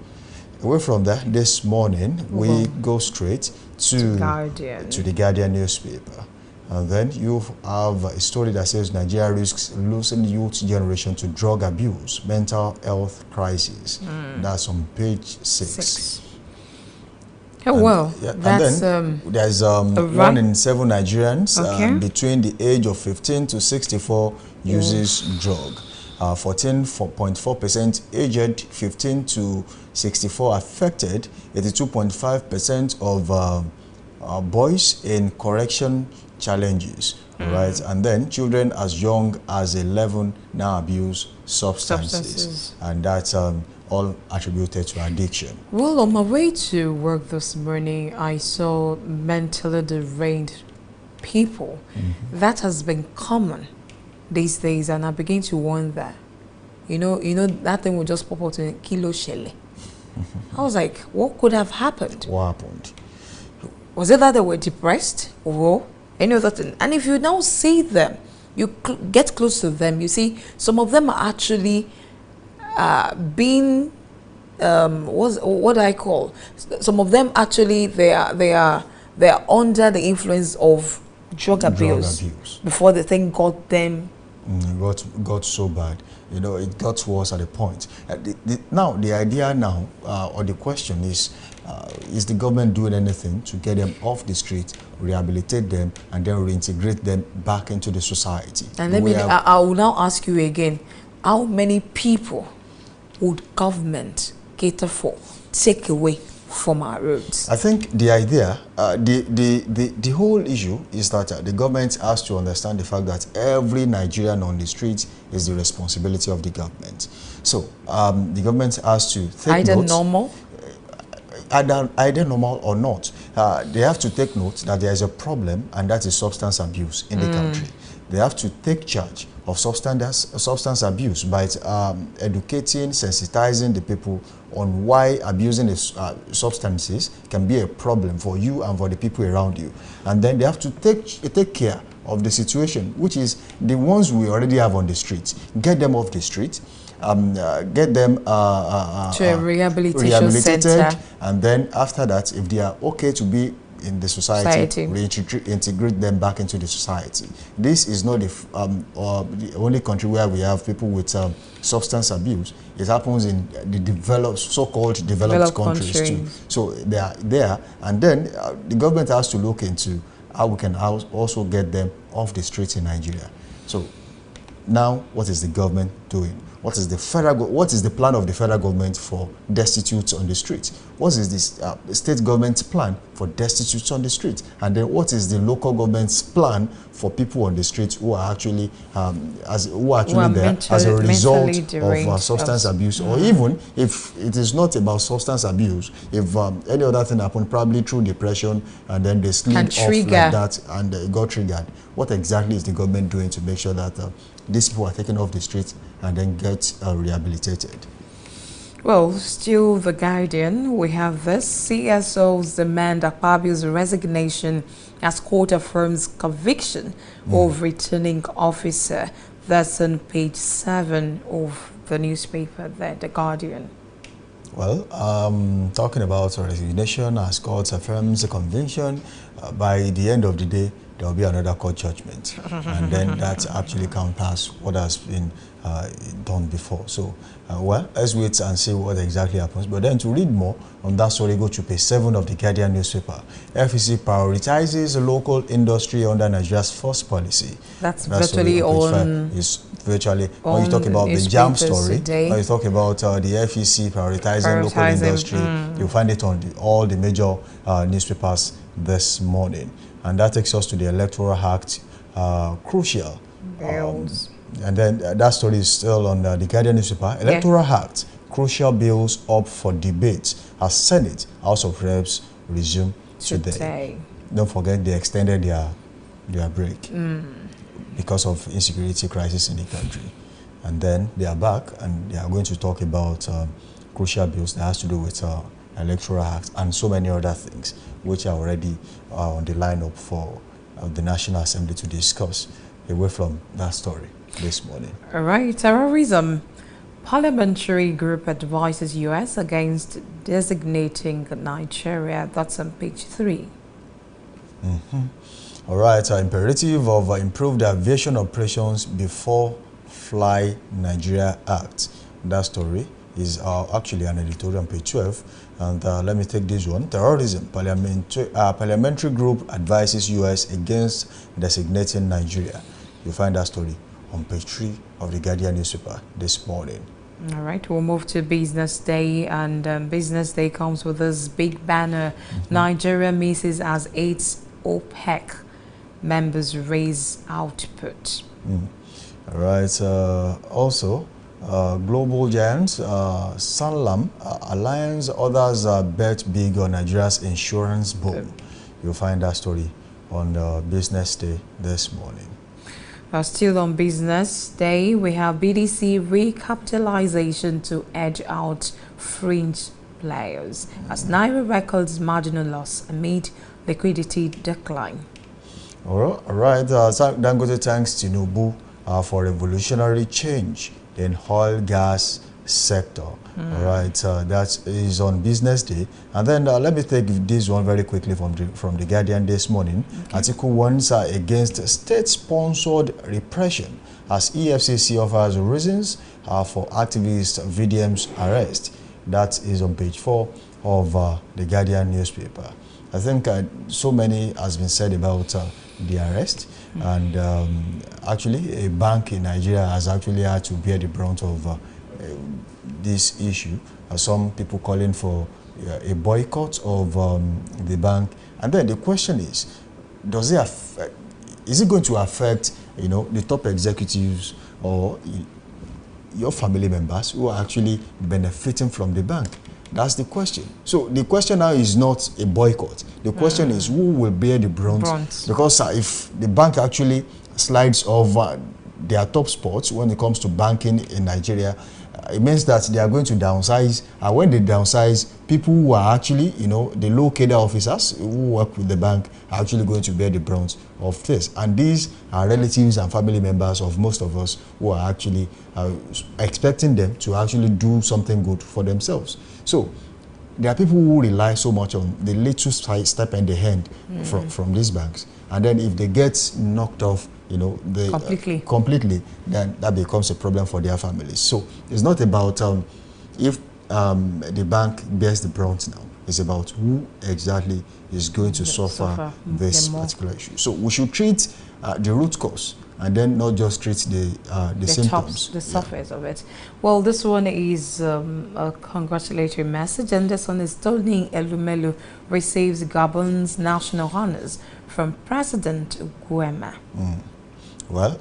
Speaker 1: Away from that, this morning, we go straight to the Guardian newspaper. And then you have a story that says Nigeria risks losing youth generation to drug abuse, mental health crisis. That's on page 6.
Speaker 2: Oh, well, that's
Speaker 1: and then there's 1 in 7 Nigerians between the age of 15 to 64 uses drug. 14.4% aged 15 to 64 affected. 82.5% of boys in correction challenges. Right, and then children as young as 11 now abuse substances. And that's all attributed to addiction.
Speaker 2: Well, on my way to work this morning, I saw mentally deranged people. That has been common these days, and I begin to wonder. You know that thing will just pop out in Kilo Shele. I was like, what could have happened?
Speaker 1: What happened?
Speaker 2: Was it that they were depressed or any other thing? And if you now see them, you get close to them, you see some of them are actually being what do I call? Some of them actually they are under the influence of drug abuse before the thing got them.
Speaker 1: It got so bad. You know, it got worse at a point. Now, the idea now, or the question is the government doing anything to get them off the street, rehabilitate them, and then reintegrate them back into the society?
Speaker 2: And I will now ask you again, how many people would government cater for, take away from our roads?
Speaker 1: I think the idea, the whole issue is that the government has to understand the fact that every Nigerian on the street is the responsibility of the government. So the government has to take
Speaker 2: either
Speaker 1: note,
Speaker 2: normal,
Speaker 1: either normal or not. They have to take note that there is a problem, and that is substance abuse in the country. They have to take charge of substance abuse by educating, sensitizing the people on why abusing the substances can be a problem for you and for the people around you. And then they have to take care of the situation, which is the ones we already have on the streets. Get them off the street, get them
Speaker 2: to a rehabilitated center.
Speaker 1: And then after that, if they are okay to be in the society, reintegrate them back into the society. This is not the only country where we have people with substance abuse. It happens in the so-called developed countries too. So they are there, and then the government has to look into how we can also get them off the streets in Nigeria. So now, what is the government doing? What is the plan of the federal government for destitutes on the street? What is this state government's plan for destitutes on the street? And then what is the local government's plan for people on the street who are actually there as a result of substance abuse? Or even if it is not about substance abuse, if any other thing happened, probably through depression, and then they slid off like that and it got triggered. What exactly is the government doing to make sure that these people are taken off the street and then get rehabilitated?
Speaker 2: Well, still The Guardian, we have this. CSOs demand Akpabio's resignation as court affirms conviction of returning officer. That's on page 7 of the newspaper there, The Guardian.
Speaker 1: Well, talking about resignation as court affirms a conviction, by the end of the day, there will be another court judgment. And then that actually counters what has been done before. So, well, let's wait and see what exactly happens. But then to read more on that story, go to page 7 of the Guardian newspaper. FEC prioritizes local industry under Nigeria's first policy.
Speaker 2: That's virtually on...
Speaker 1: when you talk about the JAM story, when you talk about the FEC prioritizing local industry, you'll find it on all the major newspapers this morning. And that takes us to the Electoral Act, crucial.
Speaker 2: Bills.
Speaker 1: And then that story is still on the Guardian newspaper. Electoral Act, crucial bills up for debate as Senate, House of Reps resume today. Don't forget they extended their break because of insecurity crisis in the country. And then they are back and they are going to talk about crucial bills that has to do with Electoral Act and so many other things which are already on the lineup for the National Assembly to discuss, away from that story this morning.
Speaker 2: All right, terrorism. Parliamentary group advises U.S. against designating Nigeria. That's on page 3.
Speaker 1: All right, imperative of improved aviation operations before Fly Nigeria Act. That story is actually an editorial on page 12. And let me take this one. Terrorism. Parliamentary group advises U.S. against designating Nigeria. You'll find that story on page 3 of the Guardian newspaper this morning.
Speaker 2: All right, we'll move to Business Day. And Business Day comes with this big banner. Nigeria misses as 8 OPEC members raise output.
Speaker 1: All right. Also, Global giants, Sanlam, Alliance, others bet big on Nigeria's insurance boom. You'll find that story on the Business Day this morning.
Speaker 2: Still on Business Day, we have BDC recapitalization to edge out fringe players as Naira records marginal loss amid liquidity decline.
Speaker 1: All right. Dangote thanks Tinubu for revolutionary change in oil gas sector. All right, that is on Business Day. And then let me take this one very quickly from the Guardian this morning. Okay. Article warns against state-sponsored repression as EFCC offers reasons for activist VDM's arrest. That is on page 4 of the Guardian newspaper. I think so many has been said about the arrest, and actually a bank in Nigeria has actually had to bear the brunt of this issue. Some people calling for a boycott of the bank, and then the question is, is it going to affect the top executives or your family members who are actually benefiting from the bank? That's the question. So the question now is not a boycott. The question is who will bear the brunt. Because if the bank actually slides over their top spots when it comes to banking in Nigeria, it means that they are going to downsize. And when they downsize, people who are actually, the low cadre officers who work with the bank are actually going to bear the brunt of this. And these are relatives and family members of most of us who are actually expecting them to actually do something good for themselves. So there are people who rely so much on the little step in the hand from these banks. And then if they get knocked off, completely, then that becomes a problem for their families. So it's not about if the bank bears the brunt now. It's about who exactly is going to suffer this particular issue. So we should treat the root cause and then not just treat the symptoms.
Speaker 2: The surface of it. Well, this one is a congratulatory message, and this one is Tony Elumelu receives Gabon's national honors from President Guema.
Speaker 1: Well,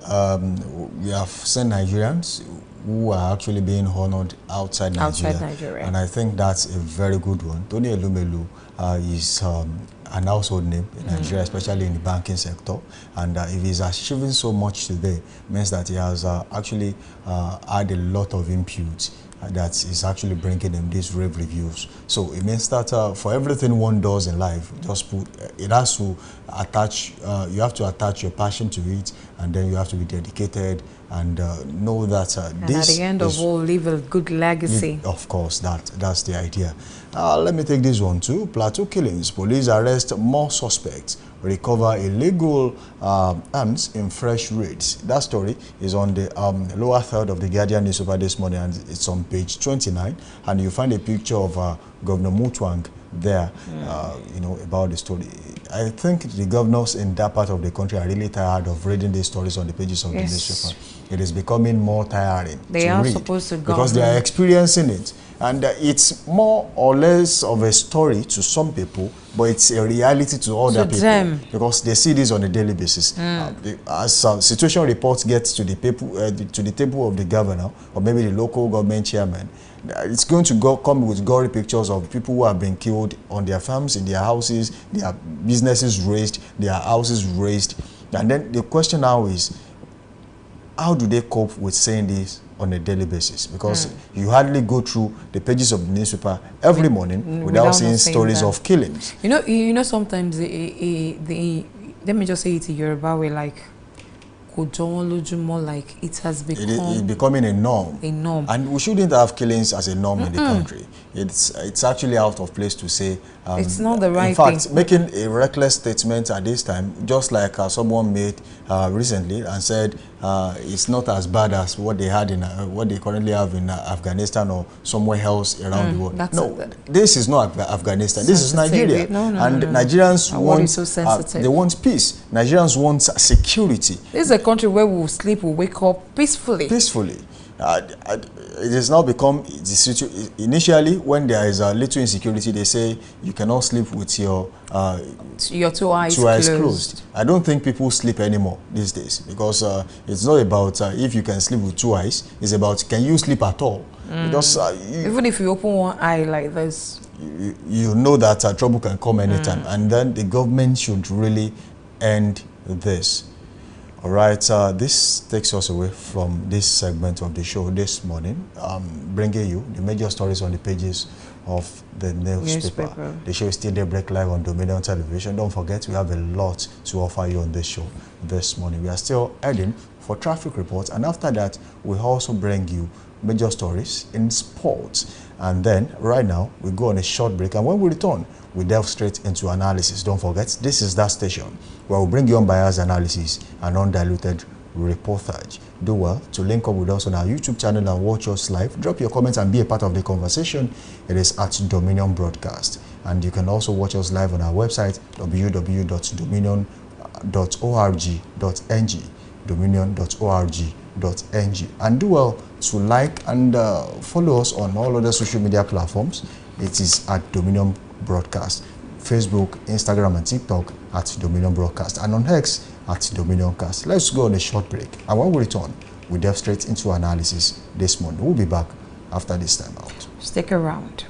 Speaker 1: we have seen Nigerians who are actually being honored outside Nigeria. And I think that's a very good one. Tony Elumelu is an household name in Nigeria, especially in the banking sector. And if he's achieving so much today, means that he has actually had a lot of input that is actually bringing him these rave reviews. So it means that for everything one does in life, it has to attach, you have to attach your passion to it, and then you have to be dedicated and know that
Speaker 2: and at the end of all, leave a good legacy.
Speaker 1: Of course, that's the idea. Let me take this one too. Plateau killings. Police arrest more suspects. Recover illegal arms in fresh raids. That story is on the lower third of the Guardian newspaper this morning, and it's on page 29. And you find a picture of Governor Mutwang there, about the story. I think the governors in that part of the country are really tired of reading these stories on the pages of the newspaper. It is becoming more tiring
Speaker 2: to read supposed to
Speaker 1: because they are experiencing it. And it's more or less of a story to some people, but it's a reality to other people because they see this on a daily basis. As situation reports get to the table of the governor or maybe the local government chairman, it's going to come with gory pictures of people who have been killed on their farms, in their houses, their businesses razed, their houses razed. And then the question now is, how do they cope with saying this on a daily basis? Because you hardly go through the pages of the newspaper every morning without seeing stories of killings.
Speaker 2: You know, sometimes let me just say it in Yoruba way, like it has become
Speaker 1: it's becoming a norm. And we shouldn't have killings as a norm in the country. It's actually out of place to say
Speaker 2: it's not the right
Speaker 1: thing. In fact,
Speaker 2: thing.
Speaker 1: Making a reckless statement at this time, just like someone made recently and said it's not as bad as what they had in what they currently have in Afghanistan or somewhere else around the world. This is not Afghanistan. This is Nigeria. Nigerians want they want peace. Nigerians want security.
Speaker 2: This is a country where we will sleep, we wake up peacefully.
Speaker 1: it has now become initially when there is a little insecurity, they say you cannot sleep with your
Speaker 2: two eyes closed.
Speaker 1: I don't think people sleep anymore these days, because it's not about if you can sleep with two eyes, it's about can you sleep at all. Because
Speaker 2: even if you open one eye like this,
Speaker 1: you know that trouble can come anytime, and then the government should really end this. All right, this takes us away from this segment of the show this morning, bringing you the major stories on the pages of the newspaper. The show is still Daybreak Live on Dominion Television. Don't forget, we have a lot to offer you on this show this morning. We are still heading for traffic reports, and after that, we also bring you major stories in sports. And then, right now, we go on a short break, and when we return, we delve straight into analysis. Don't forget, this is that station where we bring you unbiased analysis and undiluted reportage. Do well to link up with us on our YouTube channel and watch us live. Drop your comments and be a part of the conversation. It is at Dominion Broadcast. And you can also watch us live on our website, www.dominion.org.ng, dominion.org.ng. And do well to like and follow us on all other social media platforms. It is at Dominion Broadcast. Facebook, Instagram, and TikTok at Dominion Broadcast, and on X at Dominion Cast. Let's go on a short break, and when we return, we delve straight into analysis this morning. We'll be back after this time out.
Speaker 2: Stick around.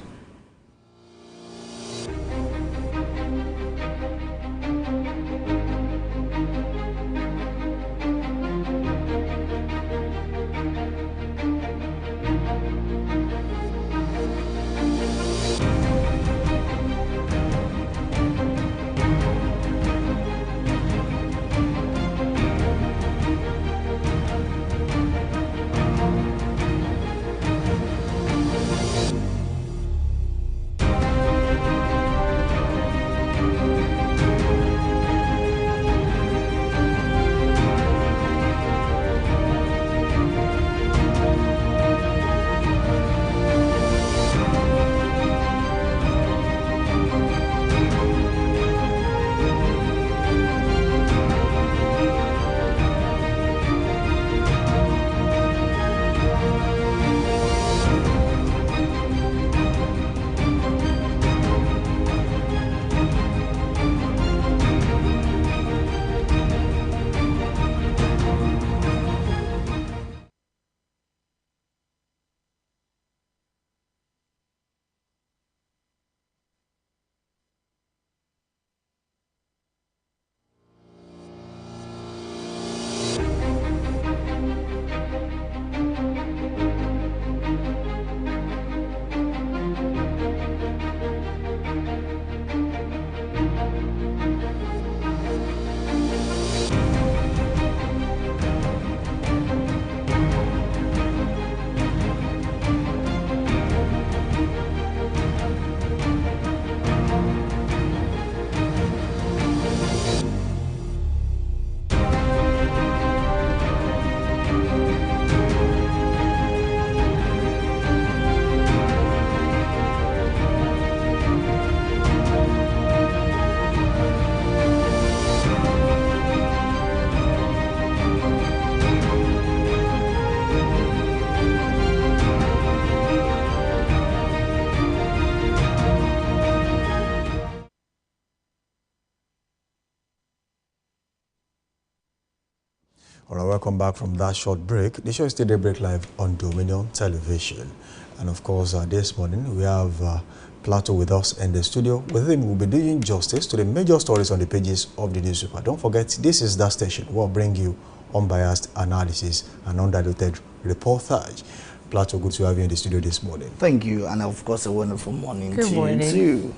Speaker 1: All right, welcome back from that short break. The show is still Daybreak Live on Dominion Television. And of course, this morning we have Plato with us in the studio. With him, we'll be doing justice to the major stories on the pages of the newspaper. Don't forget, this is that station where we'll bring you unbiased analysis and undiluted reportage. Plato, good to have you in the studio this morning.
Speaker 4: Thank you, and of course a wonderful morning
Speaker 2: to
Speaker 4: you too.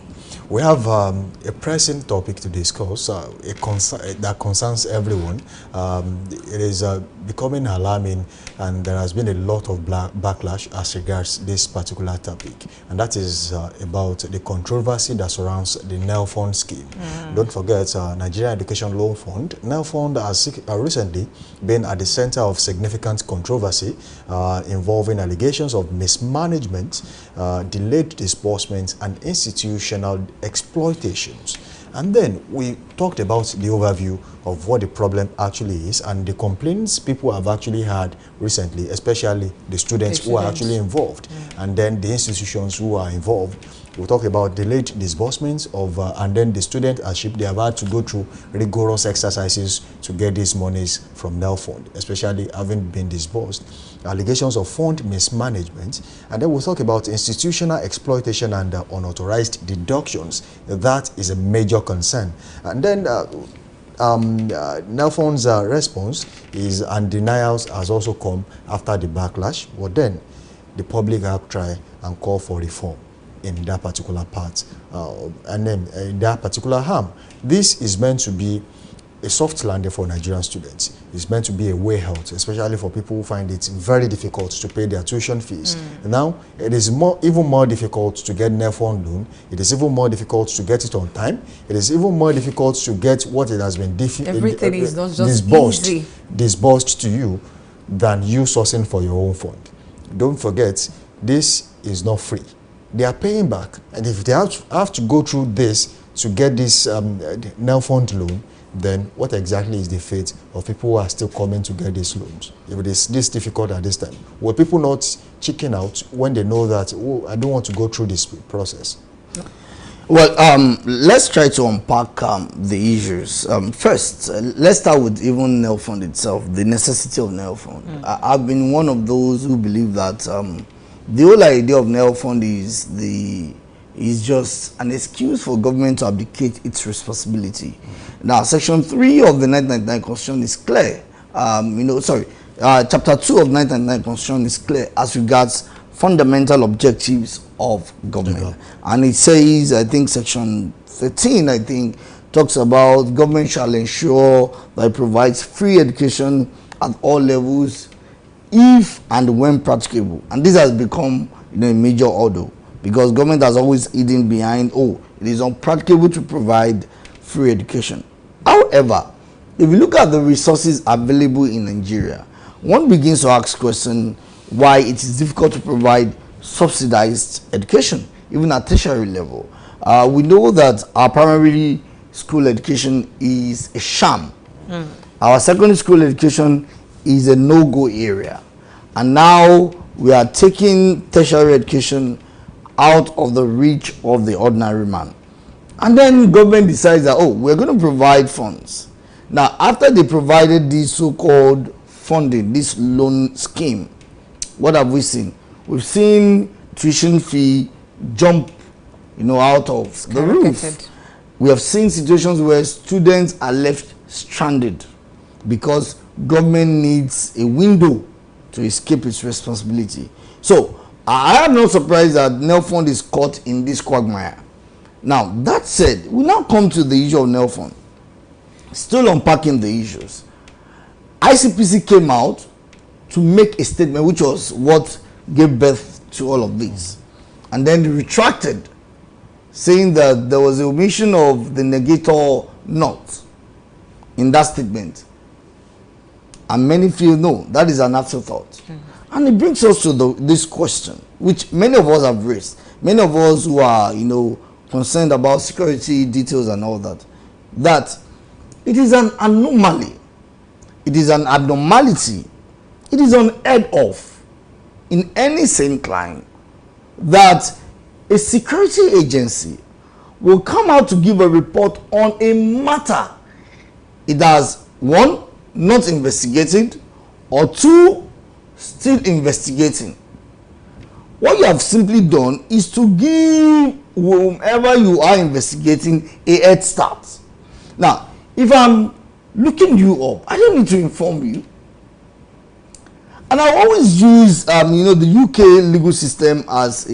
Speaker 1: We have a pressing topic to discuss, that concerns everyone. It is becoming alarming, and there has been a lot of backlash as regards this particular topic, and that is about the controversy that surrounds the NELFund scheme. Don't forget, Nigeria Education Loan Fund, NELFund, has recently been at the center of significant controversy involving allegations of mismanagement, delayed disbursements, and institutional exploitations. And then we talked about the overview of what the problem actually is and the complaints people have actually had recently, especially the students who are actually involved, and then the institutions who are involved. We'll talk about delayed disbursements of, and then the student hardship. They have had to go through rigorous exercises to get these monies from NELFund, especially having been disbursed. Allegations of fund mismanagement, and then we'll talk about institutional exploitation and unauthorized deductions. That is a major concern. And then NELFund's response is, and denials has also come after the backlash, but then the public outcry and call for reform in that particular part, and then in that particular harm. This is meant to be a soft landing for Nigerian students. It's meant to be a way out, especially for people who find it very difficult to pay their tuition fees. Now, it is even more difficult to get NELFund loan. It is even more difficult to get it on time. It is even more difficult to get what it has been
Speaker 2: everything is not just
Speaker 1: disbursed to you than you sourcing for your own fund. Don't forget, this is not free. They are paying back, and if they have to go through this to get this NELFund loan, then what exactly is the fate of people who are still coming to get these loans? If it is this difficult at this time, will people not chicken out when they know that, oh, I don't want to go through this process?
Speaker 4: Well, let's try to unpack the issues. First, let's start with even NELFund itself, the necessity of NELFund. I've been one of those who believe that the whole idea of NELFund is just an excuse for government to abdicate its responsibility. Now, Section 3 of the 1999 Constitution is clear. Chapter 2 of 1999 Constitution is clear as regards fundamental objectives of government. And it says, I think Section 13, talks about government shall ensure that it provides free education at all levels if and when practicable. And this has become a major hurdle, because government has always hidden behind, oh, it is unpracticable to provide free education. However, if you look at the resources available in Nigeria, one begins to ask question why it is difficult to provide subsidized education, even at tertiary level. We know that our primary school education is a sham. Our secondary school education is a no-go area. And now we are taking tertiary education out of the reach of the ordinary man. And then government decides that, oh, we're going to provide funds. Now, after they provided this so-called funding, this loan scheme, what have we seen? We've seen tuition fee jump, out of the roof. We have seen situations where students are left stranded because government needs a window to escape its responsibility. So, I am not surprised that NELFund is caught in this quagmire. Now, that said, we now come to the issue of NELFund. Still unpacking the issues. ICPC came out to make a statement, which was what gave birth to all of this. And then retracted, saying that there was an omission of the negator not in that statement. And many feel, no, that is an afterthought. And it brings us to this question, which many of us have raised. Many of us who are, concerned about security details and all that, that it is an anomaly. It is an abnormality. It is unheard of in any sane clime that a security agency will come out to give a report on a matter it has, one, not investigated, or two, still investigating. What you have simply done is to give whomever you are investigating a head start. Now, if I'm looking you up, I don't need to inform you. And I always use, the UK legal system as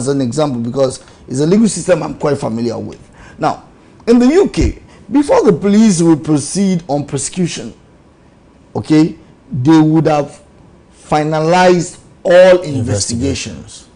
Speaker 4: an example, because it's a legal system I'm quite familiar with. Now, in the UK, before the police will proceed on prosecution, okay, they would have finalized all investigations.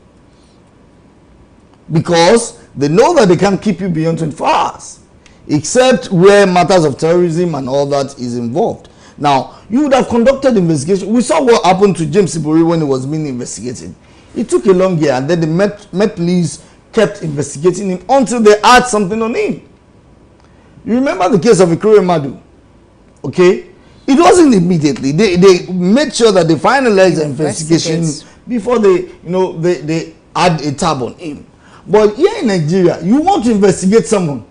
Speaker 4: Because they know that they can't keep you beyond 24 hours, except where matters of terrorism and all that is involved. Now, you would have conducted investigation. We saw what happened to James Ibori when he was being investigated. It took a long year, and then the Met Police kept investigating him until they had something on him. You remember the case of Ikure Madu? Okay? It wasn't immediately. They made sure that they finalized the investigation before they add a tab on him. But here in Nigeria, you want to investigate someone.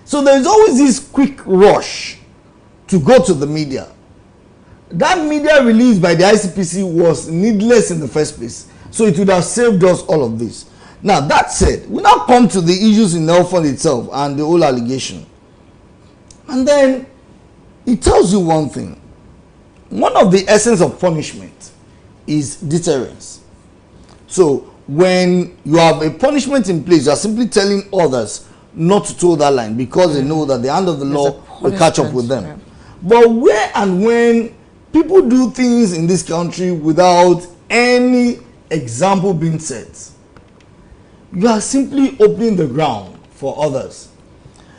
Speaker 4: So there is always this quick rush to go to the media. That media release by the ICPC was needless in the first place. So it would have saved us all of this. Now, that said, we now come to the issues in Nelfund itself and the whole allegation. And then it tells you one thing. One of the essence of punishment is deterrence. So when you have a punishment in place, you are simply telling others not to toe that line because they know that the hand of the law will catch up with them. Yeah. But where and when people do things in this country without any example being set, you are simply opening the ground for others.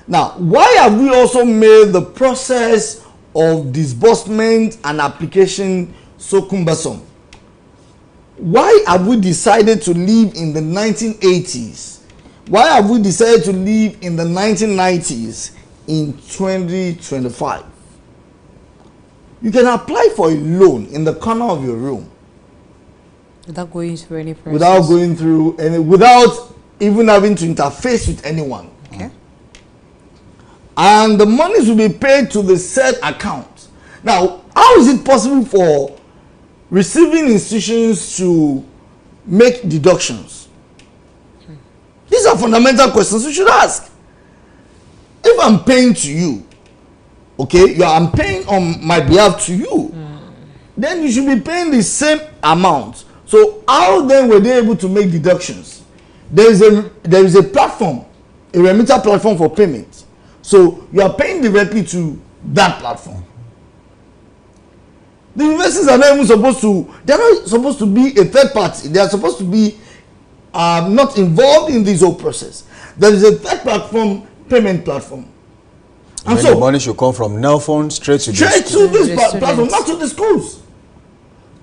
Speaker 4: Now, why have we also made the process of disbursement and application so cumbersome? Why have we decided to live in the 1980s? Why have we decided to live in the 1990s in 2025? You can apply for a loan in the corner of your room
Speaker 2: without going through any process.
Speaker 4: Without even having to interface with anyone.
Speaker 2: Okay.
Speaker 4: And the monies will be paid to the said account. Now, how is it possible for receiving institutions to make deductions? These are fundamental questions we should ask. If I'm paying to you, okay, I'm paying on my behalf to you, then you should be paying the same amount. So how then were they able to make deductions? There is a platform, a remitter platform for payment. So you are paying directly to that platform. The universities are not even they're not supposed to be a third party. They are supposed to be not involved in this whole process. There is a third platform, payment platform.
Speaker 1: And so the money should come from Nelfund straight to
Speaker 4: this platform, not to the schools.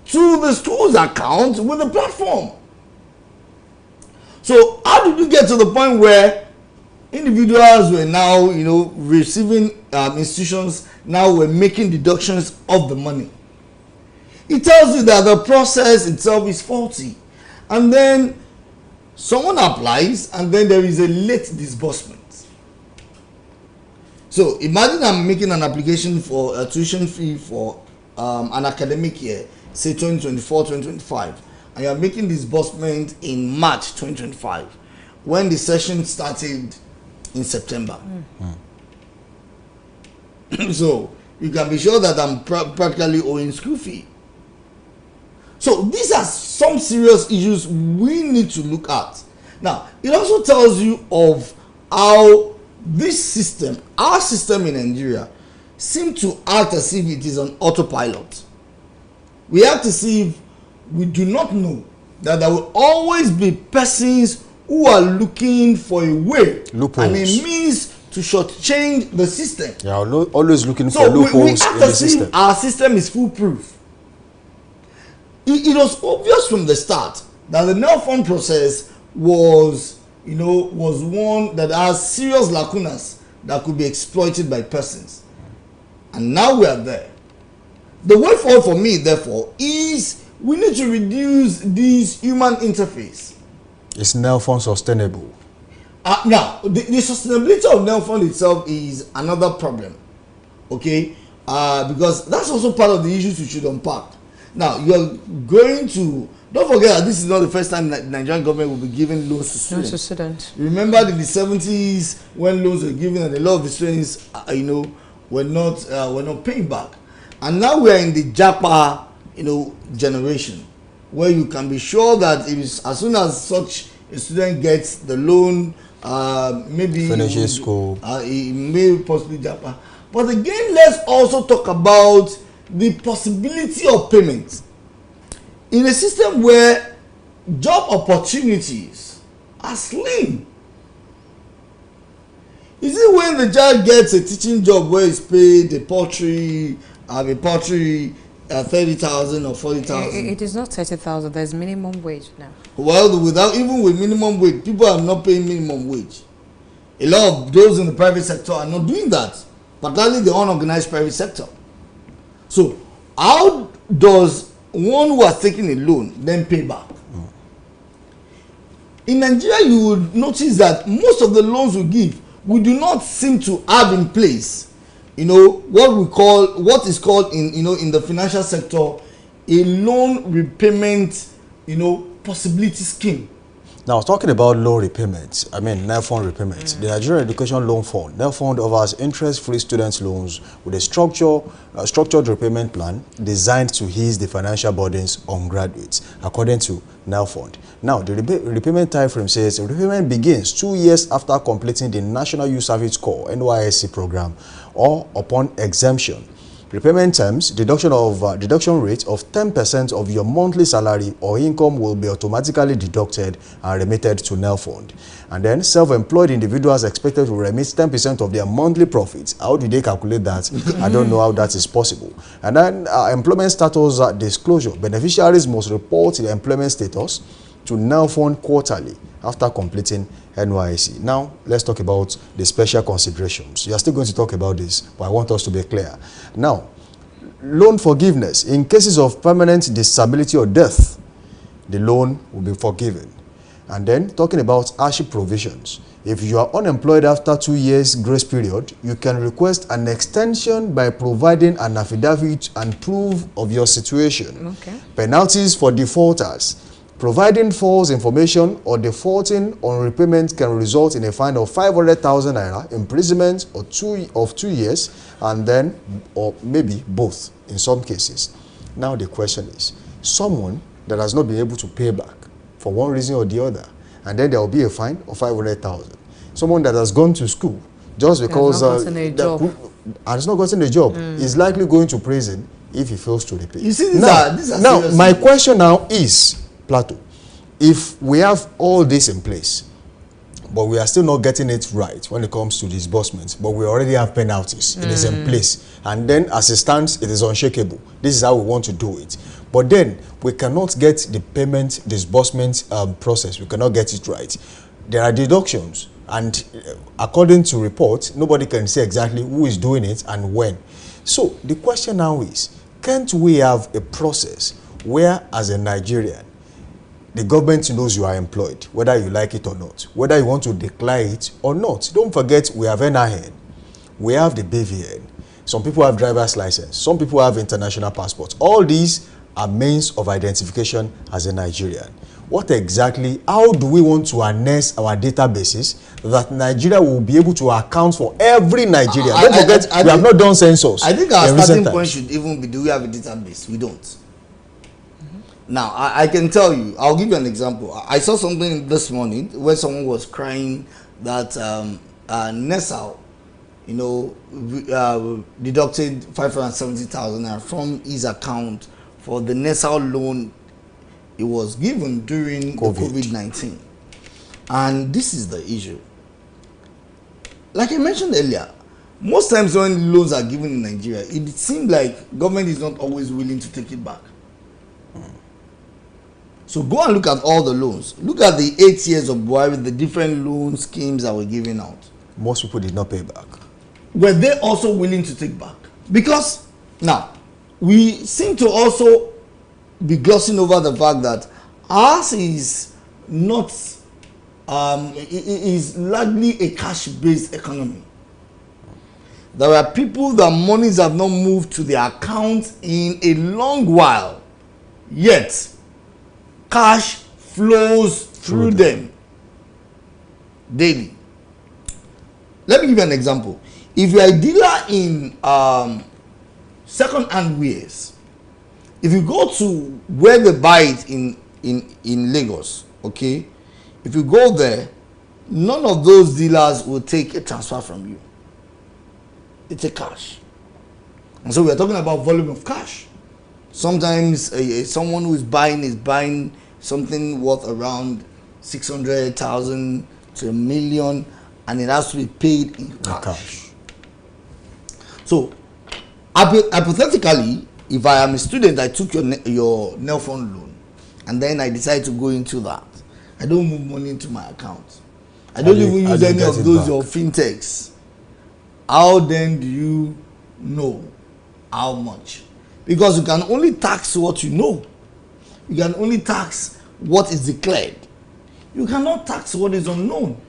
Speaker 4: To the school's account with the platform. So how did we get to the point where individuals were now, receiving institutions now were making deductions of the money? It tells you that the process itself is faulty. And then someone applies and then there is a late disbursement. So imagine I'm making an application for a tuition fee for an academic year, say 2024-2025, and you're making disbursement in March 2025 when the session started in September. So you can be sure that I'm practically owing school fee. So these are some serious issues we need to look at. Now, it also tells you of how this system, our system in Nigeria, seems to act as if it is on autopilot. We have to see if we do not know that there will always be persons who are looking for a way
Speaker 1: loopholes
Speaker 4: and a means to shortchange the system.
Speaker 1: They are always looking for loopholes in the system.
Speaker 4: Our system is foolproof. It was obvious from the start that the Nelfund process was one that has serious lacunas that could be exploited by persons. And now we are there. The way forward for me, therefore, is we need to reduce this human interface.
Speaker 1: Is Nelfund sustainable?
Speaker 4: Now, the sustainability of Nelfund itself is another problem. Okay? Because that's also part of the issues we should unpack. Now, you're going to... Don't forget that this is not the first time that the Nigerian government will be giving loans to students. Remember in the 70s when loans were given and a lot of the students, were not paying back. And now we are in the JAPA, generation, where you can be sure that it is as soon as such a student gets the loan, maybe
Speaker 1: finishes school,
Speaker 4: he may possibly JAPA. But again, let's also talk about the possibility of payment in a system where job opportunities are slim. Is it when the child gets a teaching job where it's paid a paltry 30,000 or 40,000?
Speaker 2: It is not 30,000. There's minimum wage now.
Speaker 4: Well, even with minimum wage, people are not paying minimum wage. A lot of those in the private sector are not doing that, particularly the unorganized private sector. So how does one who has taken a loan then pay back? In Nigeria, you would notice that most of the loans we give, we do not seem to have in place, what is called in the financial sector, a loan repayment, possibility scheme.
Speaker 1: Now, talking about loan repayments, NELFund repayments, the Nigerian Education Loan Fund, NELFund offers interest-free student loans with a structured repayment plan designed to ease the financial burdens on graduates, according to NELFund. Now, the repayment time frame says repayment begins 2 years after completing the National Youth Service Corps (NYSC) program or upon exemption. Repayment terms, deduction rate of 10% of your monthly salary or income will be automatically deducted and remitted to NELFund. And then self-employed individuals expected to remit 10% of their monthly profits. How do they calculate that? I don't know how that is possible. And then employment status disclosure. Beneficiaries must report their employment status to NELFund quarterly after completing NYSC. Now, let's talk about the special considerations. You are still going to talk about this, but I want us to be clear. Now, loan forgiveness. In cases of permanent disability or death, the loan will be forgiven. And then, talking about hardship provisions. If you are unemployed after 2 years grace period, you can request an extension by providing an affidavit and proof of your situation.
Speaker 2: Okay. Penalties
Speaker 1: for defaulters. Providing false information or defaulting on repayment can result in a fine of 500,000 naira, imprisonment of 2 years, and then, or maybe both in some cases. Now the question is, someone that has not been able to pay back for one reason or the other, and then there will be a fine of 500,000. Someone that has gone to school just because has not gotten a job is likely going to prison if he fails to repay.
Speaker 4: You see, these are
Speaker 1: now my question now is, Plateau, if we have all this in place, but we are still not getting it right when it comes to disbursements, but we already have penalties, it is in place, and then as it stands, it is unshakable. This is how we want to do it. But then we cannot get the payment disbursement process, we cannot get it right. There are deductions, and according to reports, nobody can say exactly who is doing it and when. So the question now is, can't we have a process where, as a Nigerian, the government knows you are employed, whether you like it or not, whether you want to declare it or not? Don't forget, we have NIN, we have the BVN, some people have driver's license, some people have international passports. All these are means of identification as a Nigerian. What exactly, how do we want to harness our databases that Nigeria will be able to account for every Nigerian? Don't forget, we have not done census.
Speaker 4: I think our starting point should even be, do we have a database? We don't. Now, I can tell you, I'll give you an example. I saw something this morning where someone was crying that NESAL, deducted 570,000 from his account for the NESAL loan it was given during COVID-19. And this is the issue. Like I mentioned earlier, most times when loans are given in Nigeria, it seems like government is not always willing to take it back. So go and look at all the loans. Look at the 8 years of Buhari, the different loan schemes that were given out.
Speaker 1: Most people did not pay back.
Speaker 4: Were they also willing to take back? Because now, we seem to also be glossing over the fact that ours is not, is largely a cash-based economy. There are people that monies have not moved to their accounts in a long while, yet cash flows through them daily. Let me give you an example. If you are a dealer in second-hand wares, if you go to where they buy it in Lagos, okay, if you go there, none of those dealers will take a transfer from you. They take cash. And so we are talking about volume of cash. Sometimes someone who is buying something worth around 600,000 to $1 million, and it has to be paid in cash. So hypothetically, if I am a student, I took your NELFund loan, and then I decide to go into that. I don't move money into my account. I don't even use any of those your fintechs. How then do you know how much? Because you can only tax what you know. You can only tax what is declared. You cannot tax what is unknown.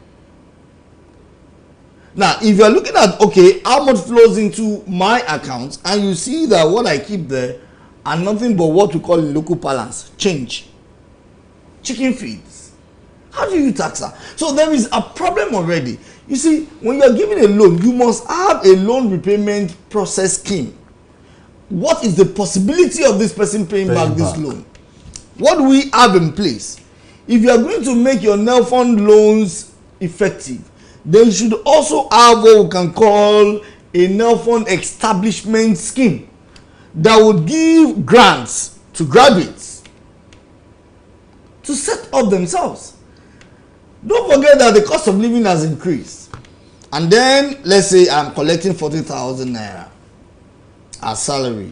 Speaker 4: Now, if you are looking at, okay, how much flows into my account, and you see that what I keep there are nothing but what we call in local parlance, change, chicken feeds. How do you tax that? So there is a problem already. You see, when you are giving a loan, you must have a loan repayment process scheme. What is the possibility of this person paying back this loan? What do we have in place? If you are going to make your NELFund loans effective, then you should also have what we can call a NELFund establishment scheme that would give grants to graduates to set up themselves. Don't forget that the cost of living has increased. And then, let's say I'm collecting 40,000 naira as salary,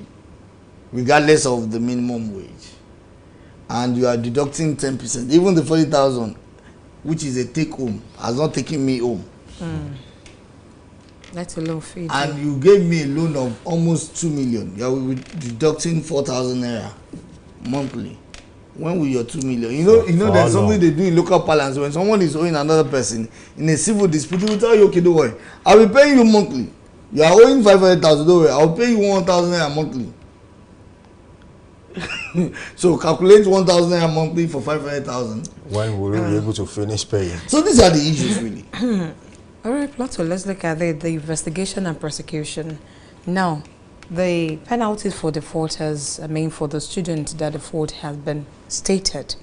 Speaker 4: regardless of the minimum wage. And you are deducting 10%. Even the 40,000, which is a take home, has not taken me home.
Speaker 2: That's a low fee.
Speaker 4: And you gave me a loan of almost 2 million. You are deducting 4,000 naira monthly. When will your 2 million? You know there's something they do in local parlance. When someone is owing another person in a civil dispute, they will tell you, okay, don't worry, I will pay you monthly. You are owing 500,000, don't worry, I will pay you 1,000 naira monthly. So calculate 1,000 naira monthly for 500,000.
Speaker 1: When will we be able to finish paying?
Speaker 4: So these are the issues, really.
Speaker 2: All right, Plato, let's look at the investigation and prosecution. Now, the penalties for defaulters, for the student that default has been stated.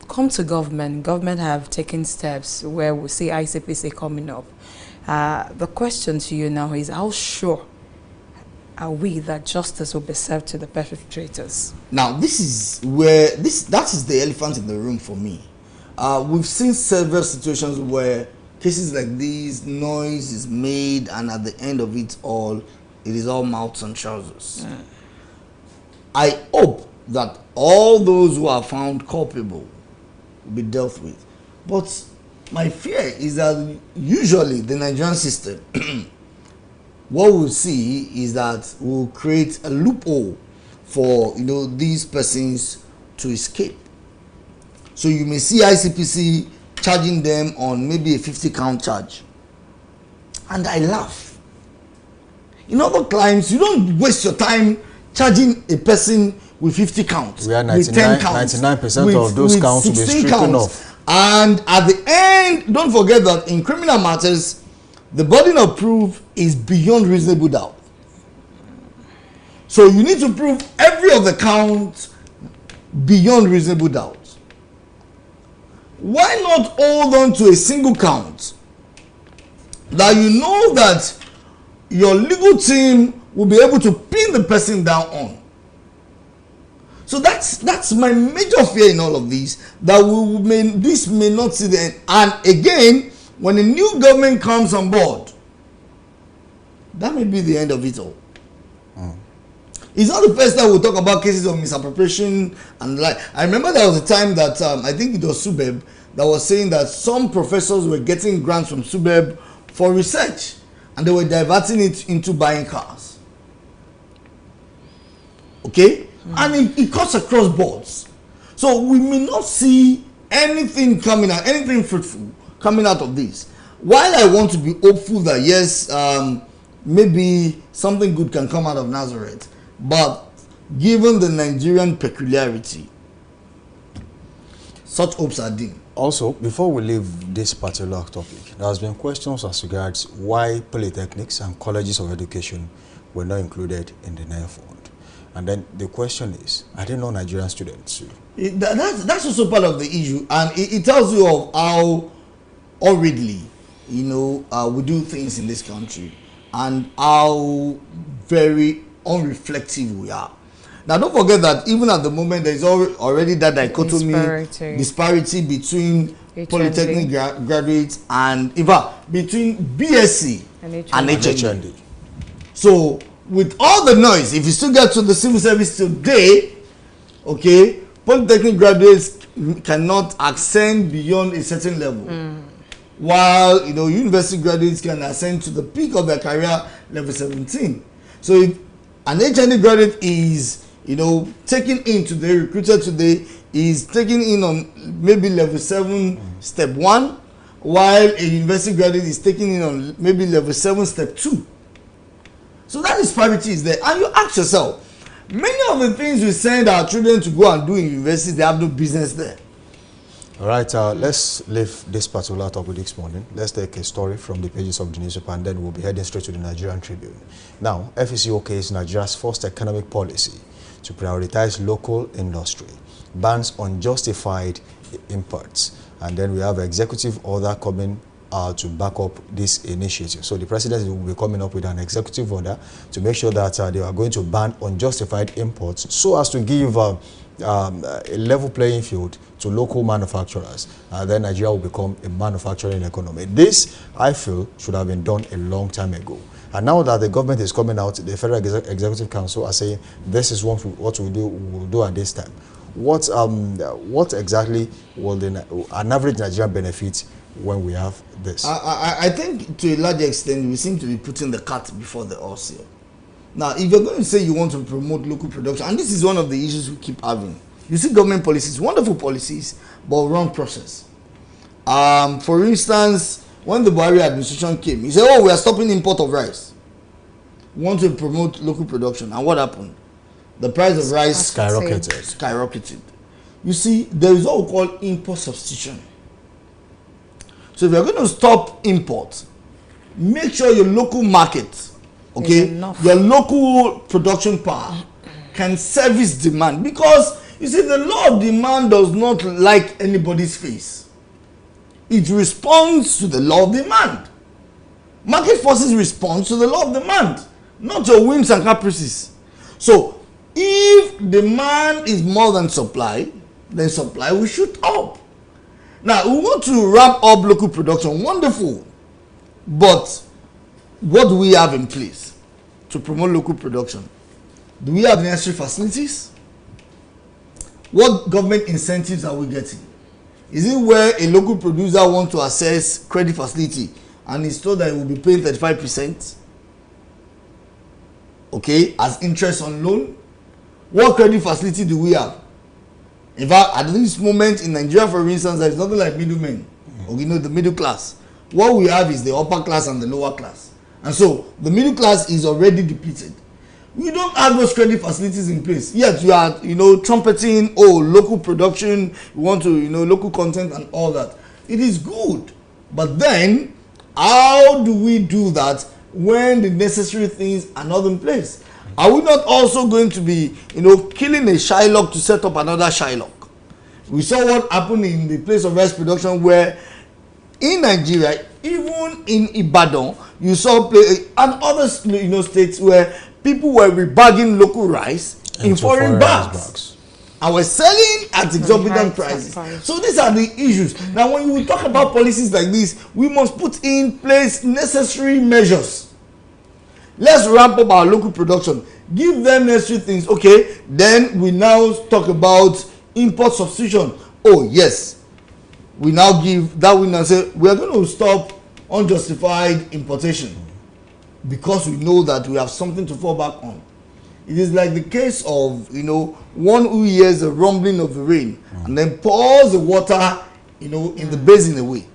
Speaker 2: Come to government. Government have taken steps where we see ICPC coming up. The question to you now is, how sure are we that justice will be served to the perpetrators?
Speaker 4: Now, this is where that is the elephant in the room for me. We've seen several situations where cases like these, noise is made, and at the end of it all, it is all mouths and trousers. I hope that all those who are found culpable will be dealt with. But my fear is that usually the Nigerian system, what we'll see is that we'll create a loophole for these persons to escape. So you may see ICPC charging them on maybe a 50-count charge, and I laugh. In other crimes, you don't waste your time charging a person with 50 counts,
Speaker 1: we are
Speaker 4: with 10 counts,
Speaker 1: 99% of those counts will be stricken off.
Speaker 4: And at the end, don't forget that in criminal matters, the burden of proof is beyond reasonable doubt. So you need to prove every of the counts beyond reasonable doubt. Why not hold on to a single count that you know that your legal team will be able to pin the person down on? So that's my major fear in all of this, that this may not see the end. And again, when a new government comes on board, that may be the end of it all. It's not the first time we'll talk about cases of misappropriation and like. I remember there was a time that I think it was SUBEB that was saying that some professors were getting grants from SUBEB for research, and they were diverting it into buying cars. Okay? And it cuts across boards. So we may not see anything coming out, anything fruitful coming out of this. While I want to be hopeful that yes, maybe something good can come out of Nazareth, but given the Nigerian peculiarity, such hopes are dim. Also,
Speaker 1: before we leave this particular topic, there has been questions as regards why polytechnics and colleges of education were not included in the NELFund. And then the question is, are there no Nigerian students too?
Speaker 4: That's also part of the issue, and it tells you of how hurriedly, we do things in this country, and how very unreflective we are. Now, don't forget that even at the moment, there is already that dichotomy, disparity between polytechnic graduates and, in fact, between BSc and HND. So, with all the noise, if you still get to the civil service today, okay, polytechnic graduates cannot ascend beyond a certain level. while university graduates can ascend to the peak of their career level 17. So if an HND graduate is taken in today, recruited today, is taken in on maybe level 7 step 1, while a university graduate is taken in on maybe level 7 step 2. So that disparity is there. And you ask yourself, many of the things we send our children to go and do in universities, they have no business there.
Speaker 1: All right, let's leave this particular topic this morning. Let's take a story from the pages of the newspaper, and then we'll be heading straight to the Nigerian Tribune. Now, FECOK is Nigeria's first economic policy to prioritize local industry, bans unjustified imports, and then we have executive order coming to back up this initiative. So the president will be coming up with an executive order to make sure that they are going to ban unjustified imports so as to give a level playing field to local manufacturers. Then Nigeria will become a manufacturing economy. This, I feel, should have been done a long time ago. And now that the government is coming out, the Federal Executive Council are saying this is what we'll do at this time. What exactly will an average Nigerian benefit when we have this?
Speaker 4: I think to a large extent we seem to be putting the cart before the horse here. Now, if you're going to say you want to promote local production, and this is one of the issues we keep having, you see government policies, wonderful policies, but wrong process. For instance, when the Buhari administration came, he said, oh, we are stopping import of rice. We want to promote local production. And what happened? The price of rice skyrocketed. You see, there is what we call import substitution. So if you're going to stop import, make sure your local market, your local production power can service demand. Because, you see, the law of demand does not like anybody's face. It responds to the law of demand. Market forces respond to the law of demand, not your whims and caprices. So, if demand is more than supply, then supply will shoot up. Now, we want to wrap up local production. Wonderful. But what do we have in place to promote local production? Do we have necessary facilities? What government incentives are we getting? Is it where a local producer wants to access credit facility and is told that he will be paying 35%? As interest on loan? What credit facility do we have? In fact, at this moment in Nigeria, for instance, there is nothing like middlemen, or the middle class. What we have is the upper class and the lower class. And so, the middle class is already depleted. We don't have those credit facilities in place. Yet, you are, trumpeting, local production, you want to, local content and all that. It is good. But then, how do we do that when the necessary things are not in place? Are we not also going to be, killing a Shylock to set up another Shylock? We saw what happened in the place of rice production where in Nigeria, even in Ibadan, you saw and other states where people were rebagging local rice in foreign bags. And were selling at exorbitant prices. So these are the issues. Now, when we talk about policies like this, we must put in place necessary measures. Let's ramp up our local production. Give them necessary things. Then we now talk about import substitution. Oh, yes. We now give that. We now say we are going to stop unjustified importation because we know that we have something to fall back on. It is like the case of, one who hears the rumbling of the rain and then pours the water, in the basin away.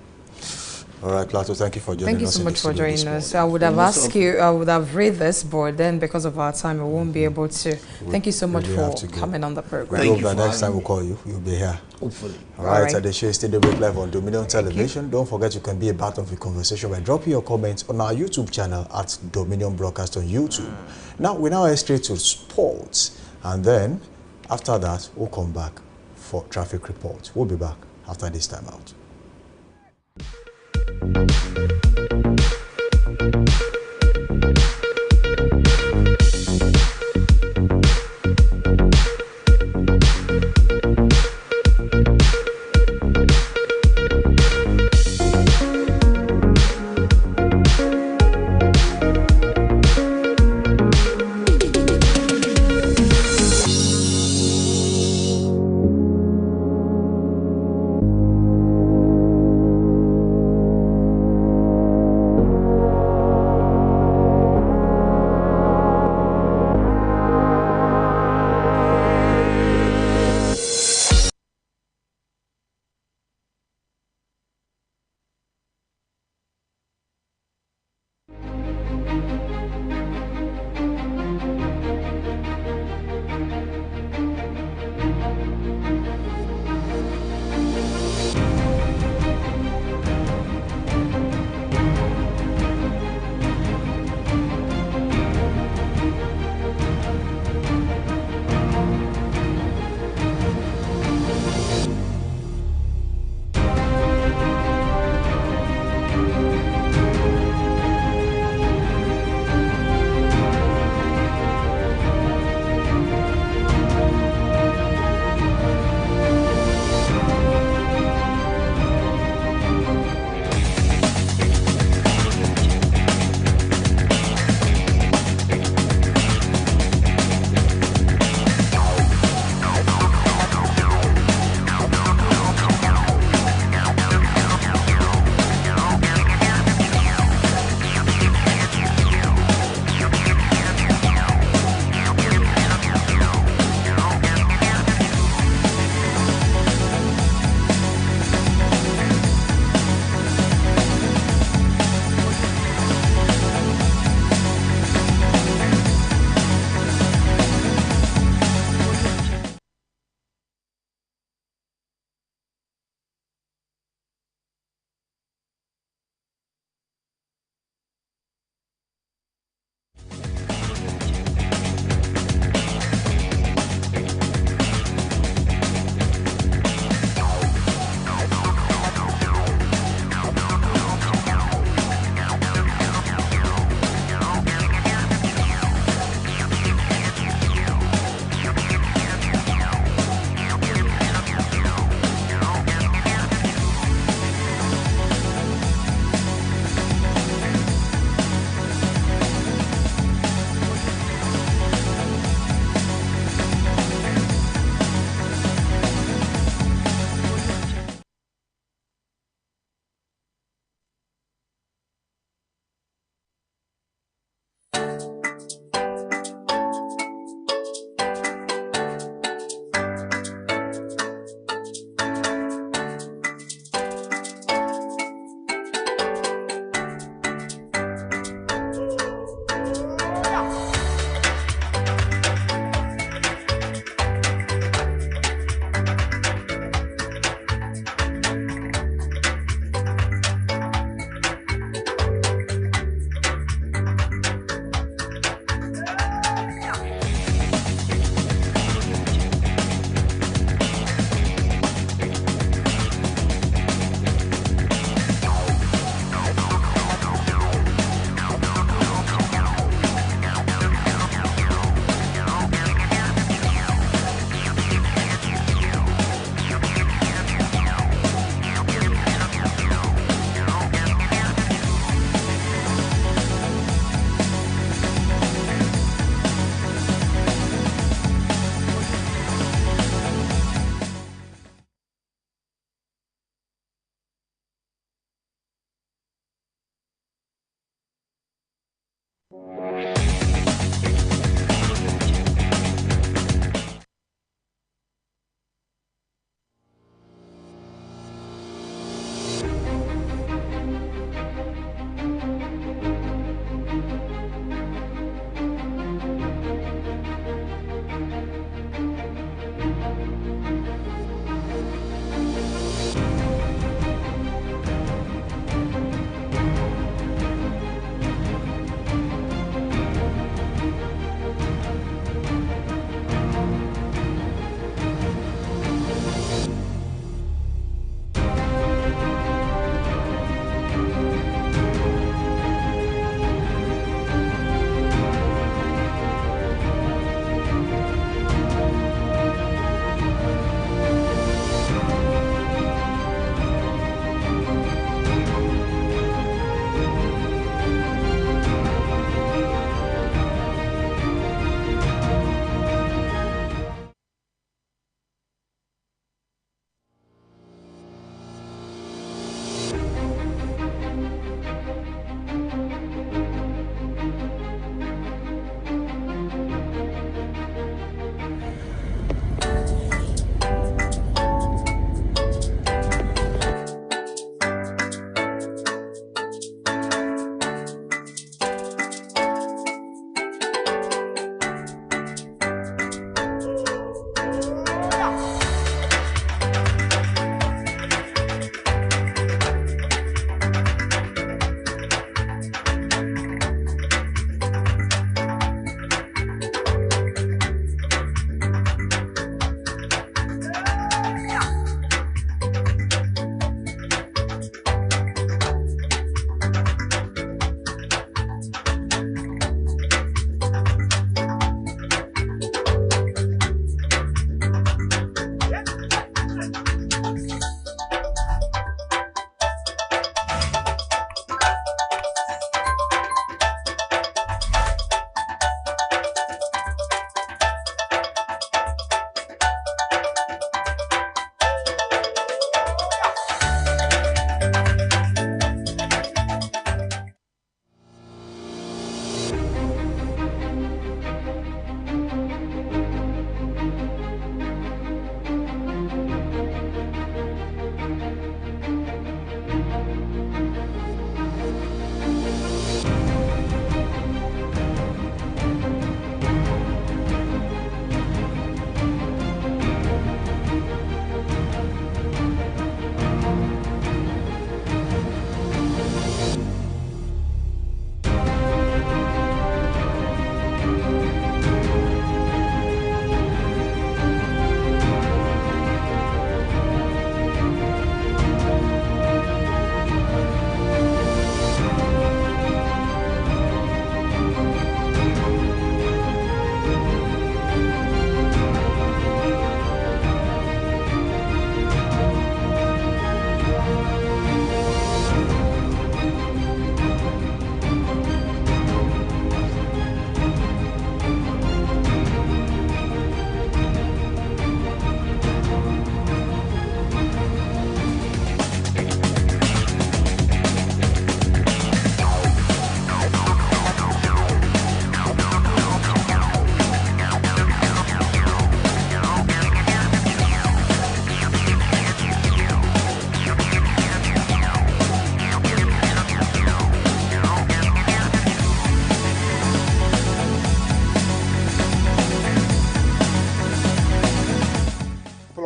Speaker 1: All right, Plato, thank you for joining us.
Speaker 2: Thank you so much for joining us. So I would have asked you, I would have read this, but then because of our time, we won't be able to. Thank you so much for coming on the program.
Speaker 1: We hope that next time we'll call you, you'll be here.
Speaker 4: Hopefully.
Speaker 1: All right, the show is still live on Dominion Television. Don't forget you can be a part of the conversation by dropping your comments on our YouTube channel at Dominion Broadcast on YouTube. Now, we now head straight to sports, and then after that, we'll come back for traffic report. We'll be back after this time out.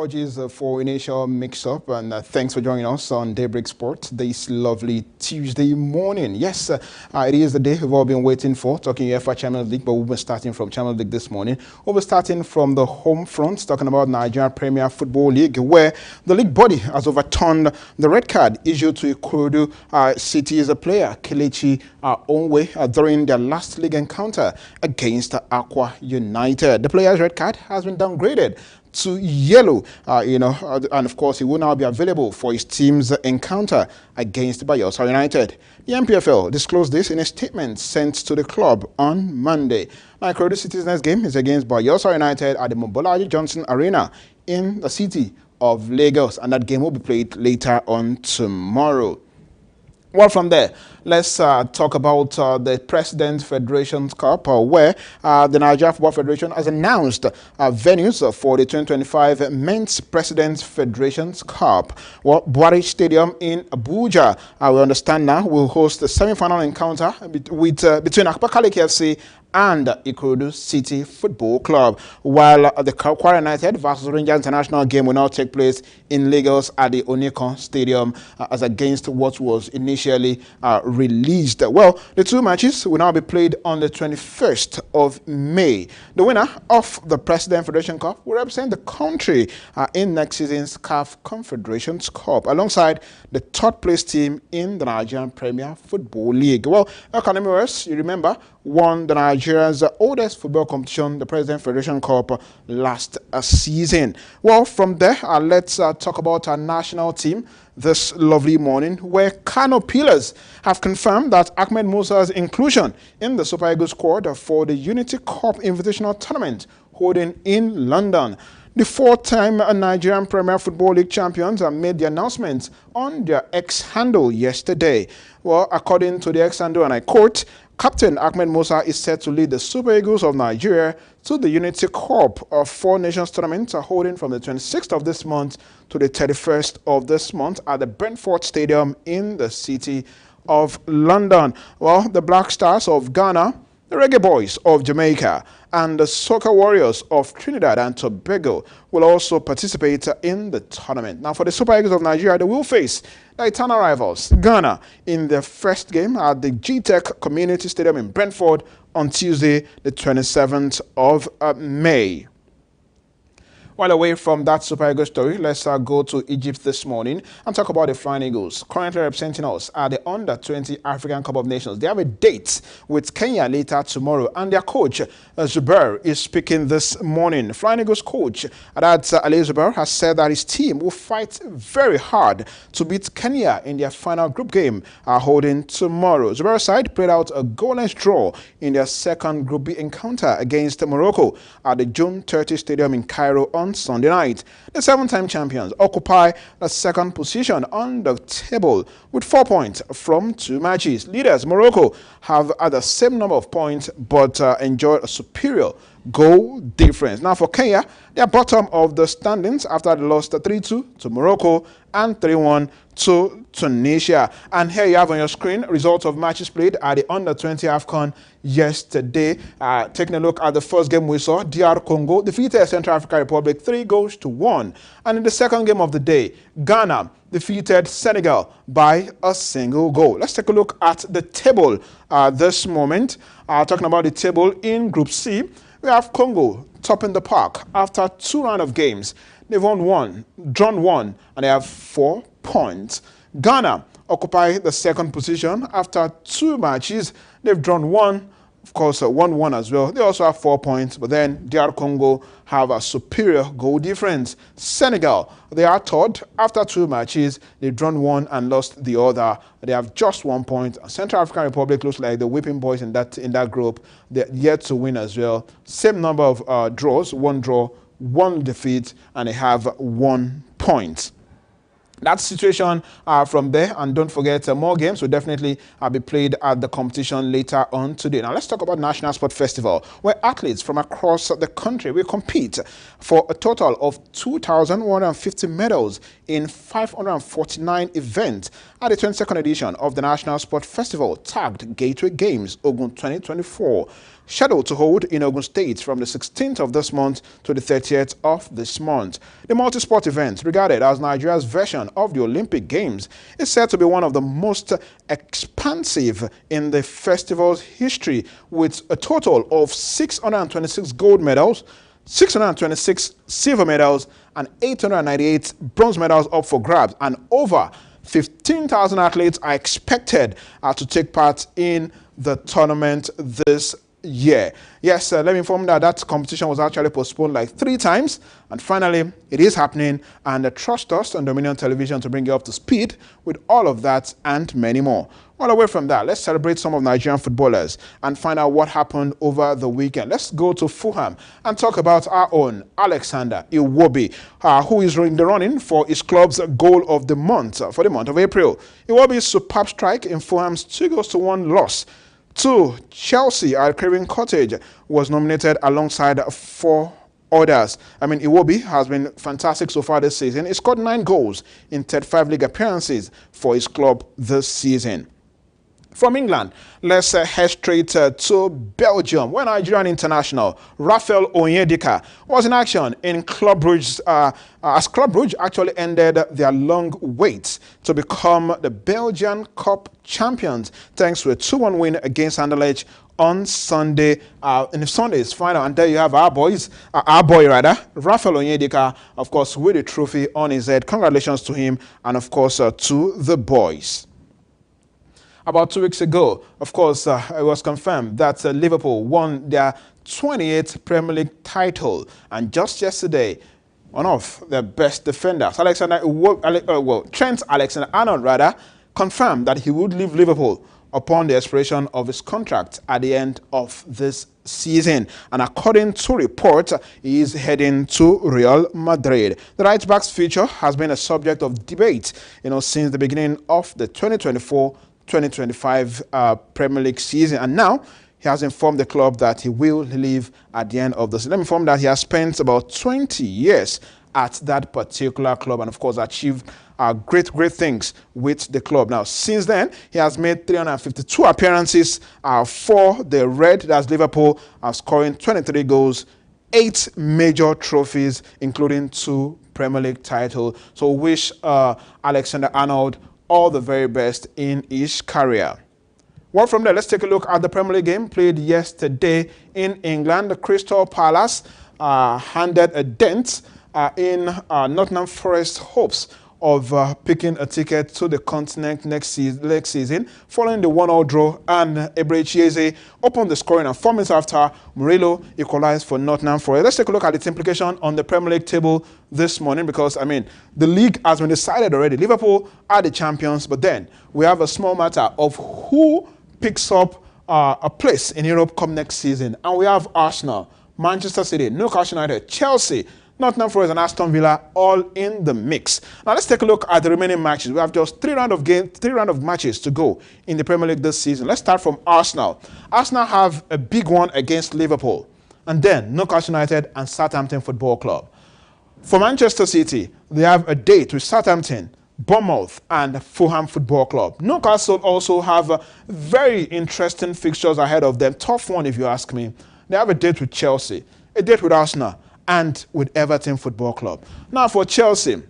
Speaker 5: apologies for initial mix-up, and thanks for joining us on Daybreak Sport this lovely Tuesday morning. Yes, it is the day we've all been waiting for, talking UEFA Champions League, but we'll be starting from Champions League this morning. We'll be starting from the home front, talking about Nigeria Premier Football League, where the league body has overturned the red card issued to Ikorodu City's player, Kelechi Onwe, during their last league encounter against Aqua United. The player's red card has been downgraded to yellow, and of course he will now be available for his team's encounter against Bayelsa United. The MPFL disclosed this in a statement sent to the club on Monday. Now, Ikorodu City's next game is against Bayelsa United at the Mobolaji Johnson Arena in the city of Lagos, and that game will be played later on tomorrow. Well, from there, let's talk about the President's Federations Cup, where the Nigeria Football Federation has announced venues for the 2025 Men's President's Federations Cup. Well, Buhari Stadium in Abuja, we understand now, will host the semi-final encounter between Akpa Kaliki FC and Ikorodu City Football Club, while the Kwara United versus Rangers International game will now take place in Lagos at the Onikan Stadium, as against what was initially released. Well, the two matches will now be played on the 21st of May. The winner of the President Federation Cup will represent the country in next season's CAF Confederations Cup, alongside the third place team in the Nigerian Premier Football League. Well, Economist, you remember, won the Nigeria's oldest football competition, the President Federation Cup, last season. Well, from there, let's talk about our national team this lovely morning, where Kano Pillars have confirmed that Ahmed Musa's inclusion in the Super Eagles squad for the Unity Cup Invitational Tournament holding in London. The four-time Nigerian Premier Football League champions have made the announcement on their X handle yesterday. Well, according to the X handle, and I quote, Captain Ahmed Musa is set to lead the Super Eagles of Nigeria to the Unity Cup of Four Nations tournament holding from the 26th of this month to the 31st of this month at the Brentford Stadium in the city of London. Well, the Black Stars of Ghana, the Reggae Boys of Jamaica, and the Soca Warriors of Trinidad and Tobago will also participate in the tournament. Now, for the Super Eagles of Nigeria, they will face the eternal rivals, Ghana, in their first game at the GTech Community Stadium in Brentford on Tuesday, the 27th of May. While away from that Super Eagles story, let's go to Egypt this morning and talk about the Flying Eagles, currently representing us at the Under-20 African Cup of Nations. They have a date with Kenya later tomorrow, and their coach, Zubair, is speaking this morning. Flying Eagles coach, Adat Ali Zubair, has said that his team will fight very hard to beat Kenya in their final group game holding tomorrow. Zubair's side played out a goalless draw in their second Group B encounter against Morocco at the June 30 Stadium in Cairo on Sunday night. The seven-time champions occupy the second position on the table with 4 points from 2 matches. Leaders Morocco have had the same number of points but enjoy a superior goal difference. Now for Kenya, they are bottom of the standings after they lost 3-2 to Morocco and 3-1 to Tunisia. And here you have on your screen results of matches played at the Under-20 AFCON yesterday. Taking a look at the first game we saw, DR Congo defeated Central African Republic 3-1. And in the second game of the day, Ghana defeated Senegal by a single goal. Let's take a look at the table this moment. Talking about the table in Group C, we have Congo topping the park after 2 rounds of games. They've won 1, drawn 1, and they have 4 points. Ghana occupy the second position after 2 matches. They've drawn 1, of course, 1-1 as well. They also have 4 points, but then DR Congo have a superior goal difference. Senegal, they are third after 2 matches. They've drawn 1 and lost the other. They have just 1 point. Central African Republic looks like the whipping boys in that group. They're yet to win as well. Same number of draws, 1 draw, 1 defeat, and they have 1 point. That's the situation from there. And don't forget, more games will definitely be played at the competition later on today. Now, let's talk about National Sport Festival, where athletes from across the country will compete for a total of 2,150 medals in 549 events at the 22nd edition of the National Sport Festival, tagged Gateway Games Ogun 2024. scheduled to hold in Ogun State from the 16th of this month to the 30th of this month. The multi-sport event, regarded as Nigeria's version of the Olympic Games, is said to be one of the most expansive in the festival's history, with a total of 626 gold medals, 626 silver medals, and 898 bronze medals up for grabs, and over 15,000 athletes are expected to take part in the tournament this year. Yes, let me inform that that competition was actually postponed like 3 times, and finally it is happening, and trust us on Dominion Television to bring you up to speed with all of that and many more. Well, away from that, let's celebrate some of Nigerian footballers and find out what happened over the weekend. Let's go to Fulham and talk about our own Alexander Iwobi, who is in the running for his club's goal of the month for the month of April. Iwobi's superb strike in Fulham's 2-1 loss to Chelsea at Craven Cottage was nominated alongside 4 others. Iwobi has been fantastic so far this season. He scored 9 goals in 35 league appearances for his club this season. From England, let's head straight to Belgium, where Nigerian international Raphael Onyedika was in action in Club Brugge, as Club Brugge actually ended their long wait to become the Belgian Cup champions, thanks to a 2-1 win against Anderlecht on Sunday, in Sunday's final. And there you have our boy Raphael Onyedika, of course, with a trophy on his head. Congratulations to him, and of course to the boys. About 2 weeks ago, of course, it was confirmed that Liverpool won their 28th Premier League title. And just yesterday, one of their best defenders, Trent Alexander-Arnold, confirmed that he would leave Liverpool upon the expiration of his contract at the end of this season. And according to report, he is heading to Real Madrid. The right back's future has been a subject of debate, since the beginning of the 2024-2025 Premier League season, and now he has informed the club that he will leave at the end of the season. Let me inform that he has spent about 20 years at that particular club, and of course achieved great things with the club. Now, since then, he has made 352 appearances for the Red, that's Liverpool, scoring 23 goals, 8 major trophies, including 2 Premier League titles. So wish Alexander-Arnold all the very best in his career. Well, from there, let's take a look at the Premier League game played yesterday in England. The Crystal Palace handed a dent in Nottingham Forest's hopes of picking a ticket to the continent next season, following the 1-1 draw, and Eberechi Eze opened the scoring, and 4 minutes after, Murillo equalized for Nottingham Forest. Let's take a look at its implication on the Premier League table this morning, because, the league has been decided already. Liverpool are the champions, but then we have a small matter of who picks up a place in Europe come next season. And we have Arsenal, Manchester City, Newcastle United, Chelsea, Nottingham Forest, and Aston Villa all in the mix. Now let's take a look at the remaining matches. We have just 3 rounds of matches to go in the Premier League this season. Let's start from Arsenal. Arsenal have a big one against Liverpool, and then Newcastle United and Southampton Football Club. For Manchester City, they have a date with Southampton, Bournemouth, and Fulham Football Club. Newcastle also have very interesting fixtures ahead of them. Tough one, if you ask me. They have a date with Chelsea, a date with Arsenal, and with Everton Football Club. Now for Chelsea,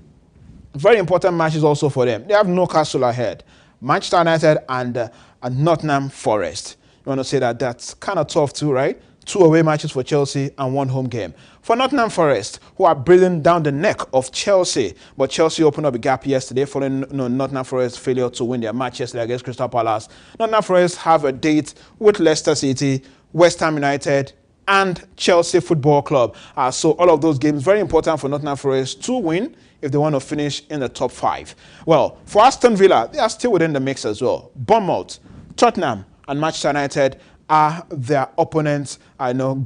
Speaker 5: very important matches also for them. They have Newcastle ahead, Manchester United, and Nottingham Forest. You want to say that that's kind of tough too, right? 2 away matches for Chelsea and 1 home game. For Nottingham Forest, who are breathing down the neck of Chelsea, but Chelsea opened up a gap yesterday following Nottingham Forest's failure to win their match yesterday against Crystal Palace. Nottingham Forest have a date with Leicester City, West Ham United, and Chelsea Football Club. So all of those games, very important for Nottingham Forest to win if they want to finish in the top 5. Well, for Aston Villa, they are still within the mix as well. Bournemouth, Tottenham, and Manchester United are their opponents,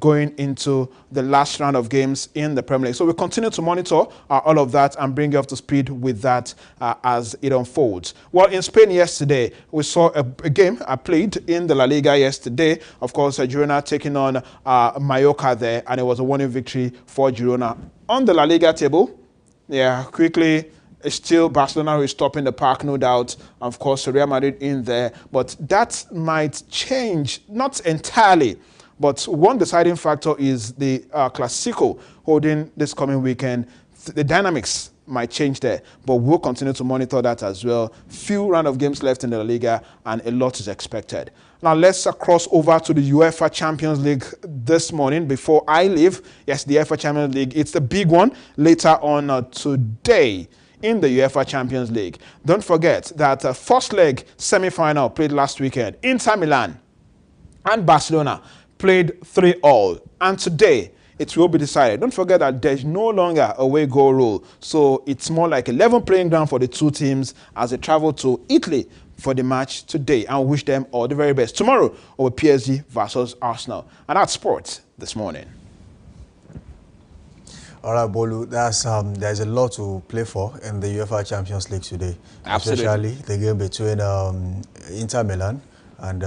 Speaker 5: going into the last round of games in the Premier League. So we continue to monitor all of that and bring you up to speed with that as it unfolds. Well, in Spain yesterday, we saw a game played in the La Liga yesterday. Of course, Girona taking on Mallorca there, and it was a 1-0 victory for Girona. On the La Liga table, quickly, it's still Barcelona who is topping the park, no doubt. Of course, Real Madrid in there. But that might change, not entirely, But one deciding factor is the Clasico holding this coming weekend. The dynamics might change there, but we'll continue to monitor that as well. Few round of games left in the La Liga, and a lot is expected. Now let's cross over to the UEFA Champions League this morning before I leave. Yes, the UEFA Champions League, it's the big one later on today in the UEFA Champions League. Don't forget that first leg semi-final played last weekend. Inter Milan and Barcelona played 3-3, and today it will be decided. Don't forget that there's no longer a away goal rule, so it's more like 11 playing ground for the two teams as they travel to Italy for the match today, and wish them all the very best. Tomorrow, over PSG versus Arsenal. And that's sports this morning.
Speaker 1: All right, Bolu, there's a lot to play for in the UEFA Champions League today.
Speaker 5: Absolutely.
Speaker 1: Especially the game between Inter Milan and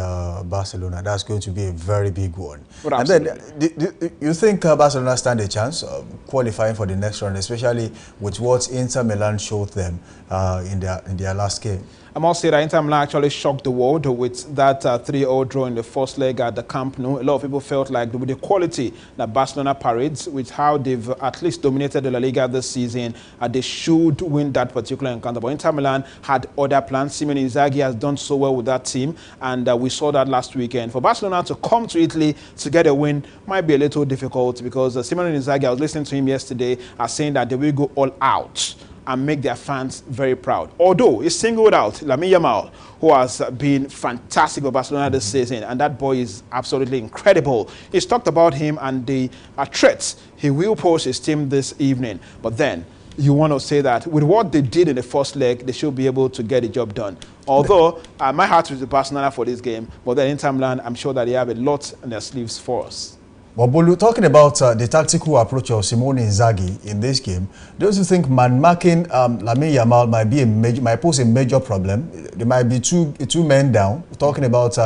Speaker 1: Barcelona. That's going to be a very big one.
Speaker 5: Well,
Speaker 1: and then, do you think Barcelona stand a chance of qualifying for the next round, especially with what Inter Milan showed them in their last game?
Speaker 5: I must say that Inter Milan actually shocked the world with that 3-0 draw in the first leg at the Camp Nou. A lot of people felt like with the quality that Barcelona parades, with how they've at least dominated the La Liga this season, they should win that particular encounter. But Inter Milan had other plans. Simone Inzaghi has done so well with that team, and we saw that last weekend. For Barcelona to come to Italy to get a win might be a little difficult, because Simone Inzaghi, I was listening to him yesterday, saying that they will go all out and make their fans very proud. Although he singled out Lamine Yamal, who has been fantastic for Barcelona this season, and that boy is absolutely incredible. He's talked about him and the threats he will pose his team this evening. But then you want to say that with what they did in the first leg, they should be able to get the job done. Although my heart is with Barcelona for this game, but then Inter Milan, I'm sure that they have a lot in their sleeves for us.
Speaker 1: Well, Bolu, talking about the tactical approach of Simone Inzaghi in this game, don't you think man-marking Lamine Yamal might pose a major problem? There might be two men down. Talking about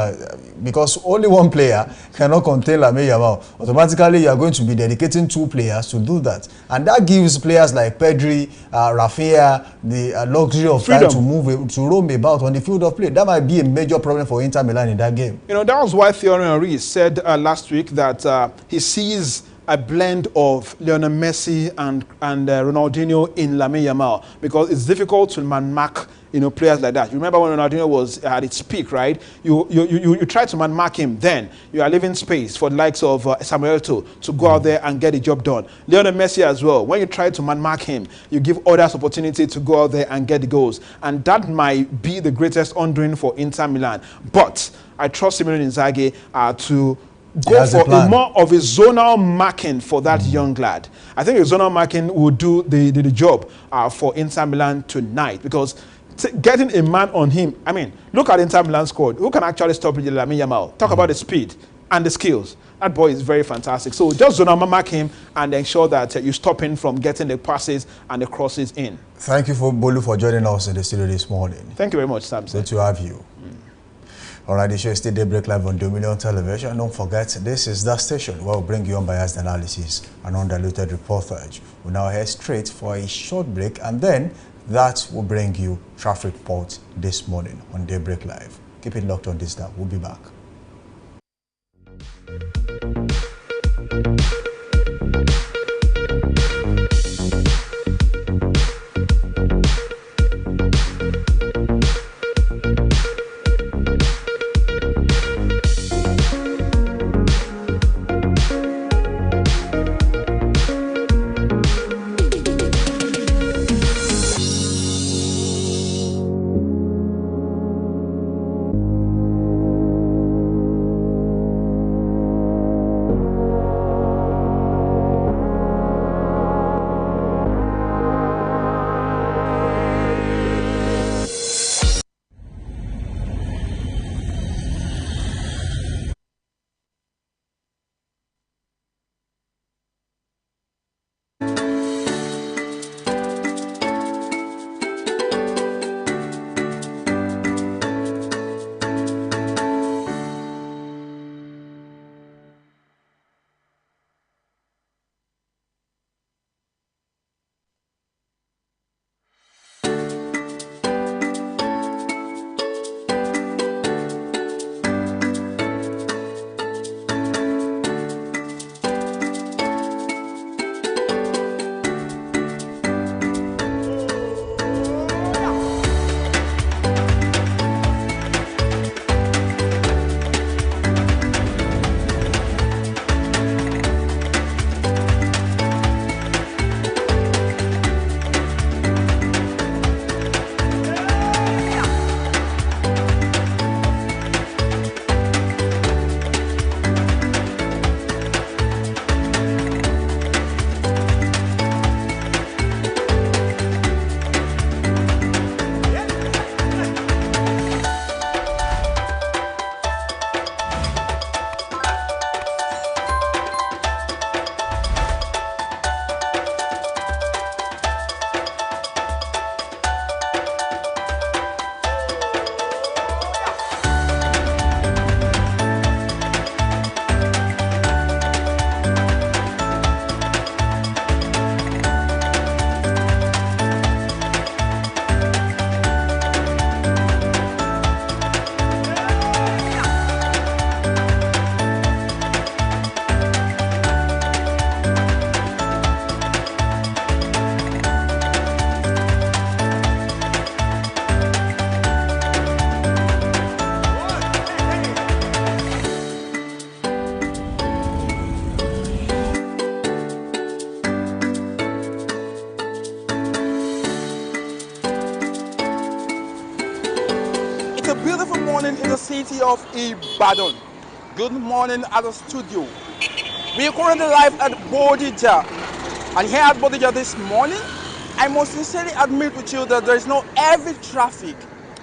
Speaker 1: because only one player cannot contain Lamine Yamal. Automatically, you are going to be dedicating two players to do that, and that gives players like Pedri, Rafinha the luxury of freedom time to move, to roam about on the field of play. That might be a major problem for Inter Milan in that game.
Speaker 5: You know, that was why Thierry Henry said last week that he sees a blend of Lionel Messi and Ronaldinho in Lamine Yamal, because it's difficult to man-mark, you know, players like that. You remember when Ronaldinho was at its peak, right? You try to man-mark him, then you are leaving space for the likes of Samuel Eto'o to go out there and get the job done. Lionel Messi as well. When you try to man-mark him, you give others opportunity to go out there and get the goals, and that might be the greatest undoing for Inter Milan. But I trust Simone Inzaghi to go for a more of a zonal marking for that young lad. I think a zonal marking will do the job for Inter Milan tonight, because getting a man on him, I mean, look at Inter Milan squad. Who can actually stop Lamine Yamal? Talk about the speed and the skills. That boy is very fantastic. So just zonal mark him and ensure that you stop him from getting the passes and the crosses in.
Speaker 1: Thank you, Bolu, for joining us in the studio this morning.
Speaker 5: Thank you very much, Samson.
Speaker 1: Good to have you. All right, the show is still Daybreak Live on Dominion Television. Don't forget, this is the station where we'll bring you unbiased analysis and undiluted reportage. We'll now head straight for a short break, and then that will bring you traffic report this morning on Daybreak Live. Keep it locked on this now. We'll be back.
Speaker 6: city of Ibadan. Good morning at the studio. We are currently live at Bodija. And here at Bodija this morning, I must sincerely admit with you that there is no heavy traffic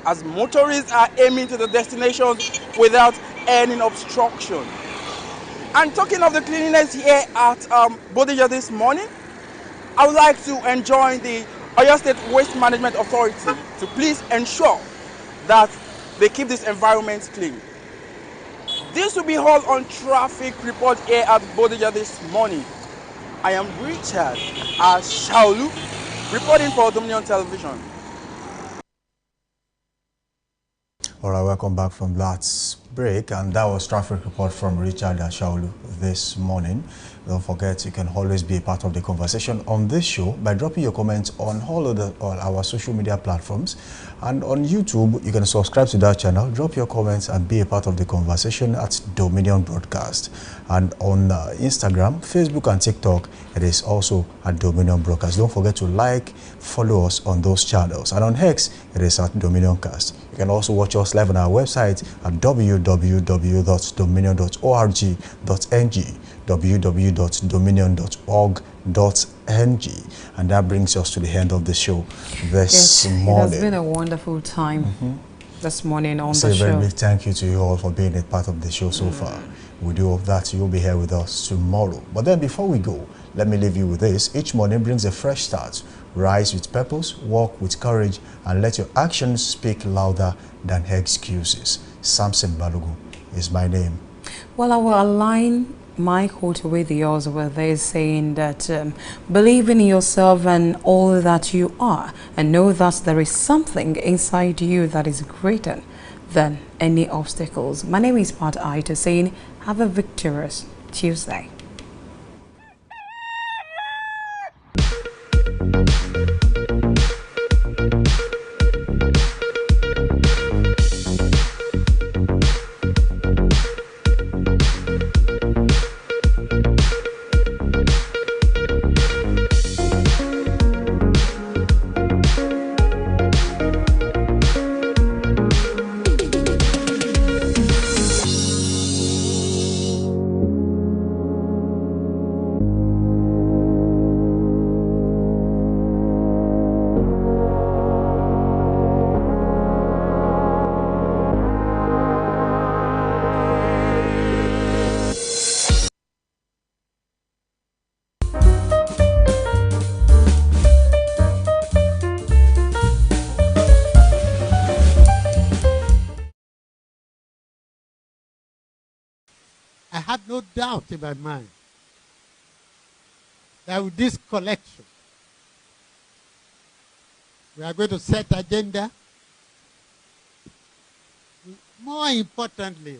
Speaker 6: as motorists are aiming to the destinations without any obstruction. And talking of the cleanliness here at Bodija this morning, I would like to enjoin the Oyo State Waste Management Authority to please ensure that they keep this environment clean. This will be all on traffic report here at Bodija this morning. I am Richard Ashaulu, reporting for Dominion Television.
Speaker 1: All right, welcome back from that break, and that was traffic report from Richard Ashaulu this morning. Don't forget, you can always be a part of the conversation on this show by dropping your comments on all our social media platforms. And on YouTube, you can subscribe to that channel, drop your comments, and be a part of the conversation at Dominion Broadcast. And on Instagram, Facebook, and TikTok, it is also at Dominion Broadcast. Don't forget to like, follow us on those channels. And on X, it is at Dominion Cast. You can also watch us live on our website at www.dominion.org.ng, www.dominion.org.ng. And that brings us to the end of the show this morning.
Speaker 2: It has been a wonderful time this morning on the
Speaker 1: Say a
Speaker 2: show.
Speaker 1: very big thank you to you all for being a part of the show so far. We do hope that you'll be here with us tomorrow. But then before we go, let me leave you with this. Each morning brings a fresh start. Rise with purpose, walk with courage, and let your actions speak louder than excuses. Samson Balogun is my name.
Speaker 2: Well, I will align my quote with yours, where they're saying that believe in yourself and all that you are, and know that there is something inside you that is greater than any obstacles. My name is Pat Aita, saying have a victorious Tuesday.
Speaker 7: I had no doubt in my mind that with this collection, we are going to set agenda. More importantly,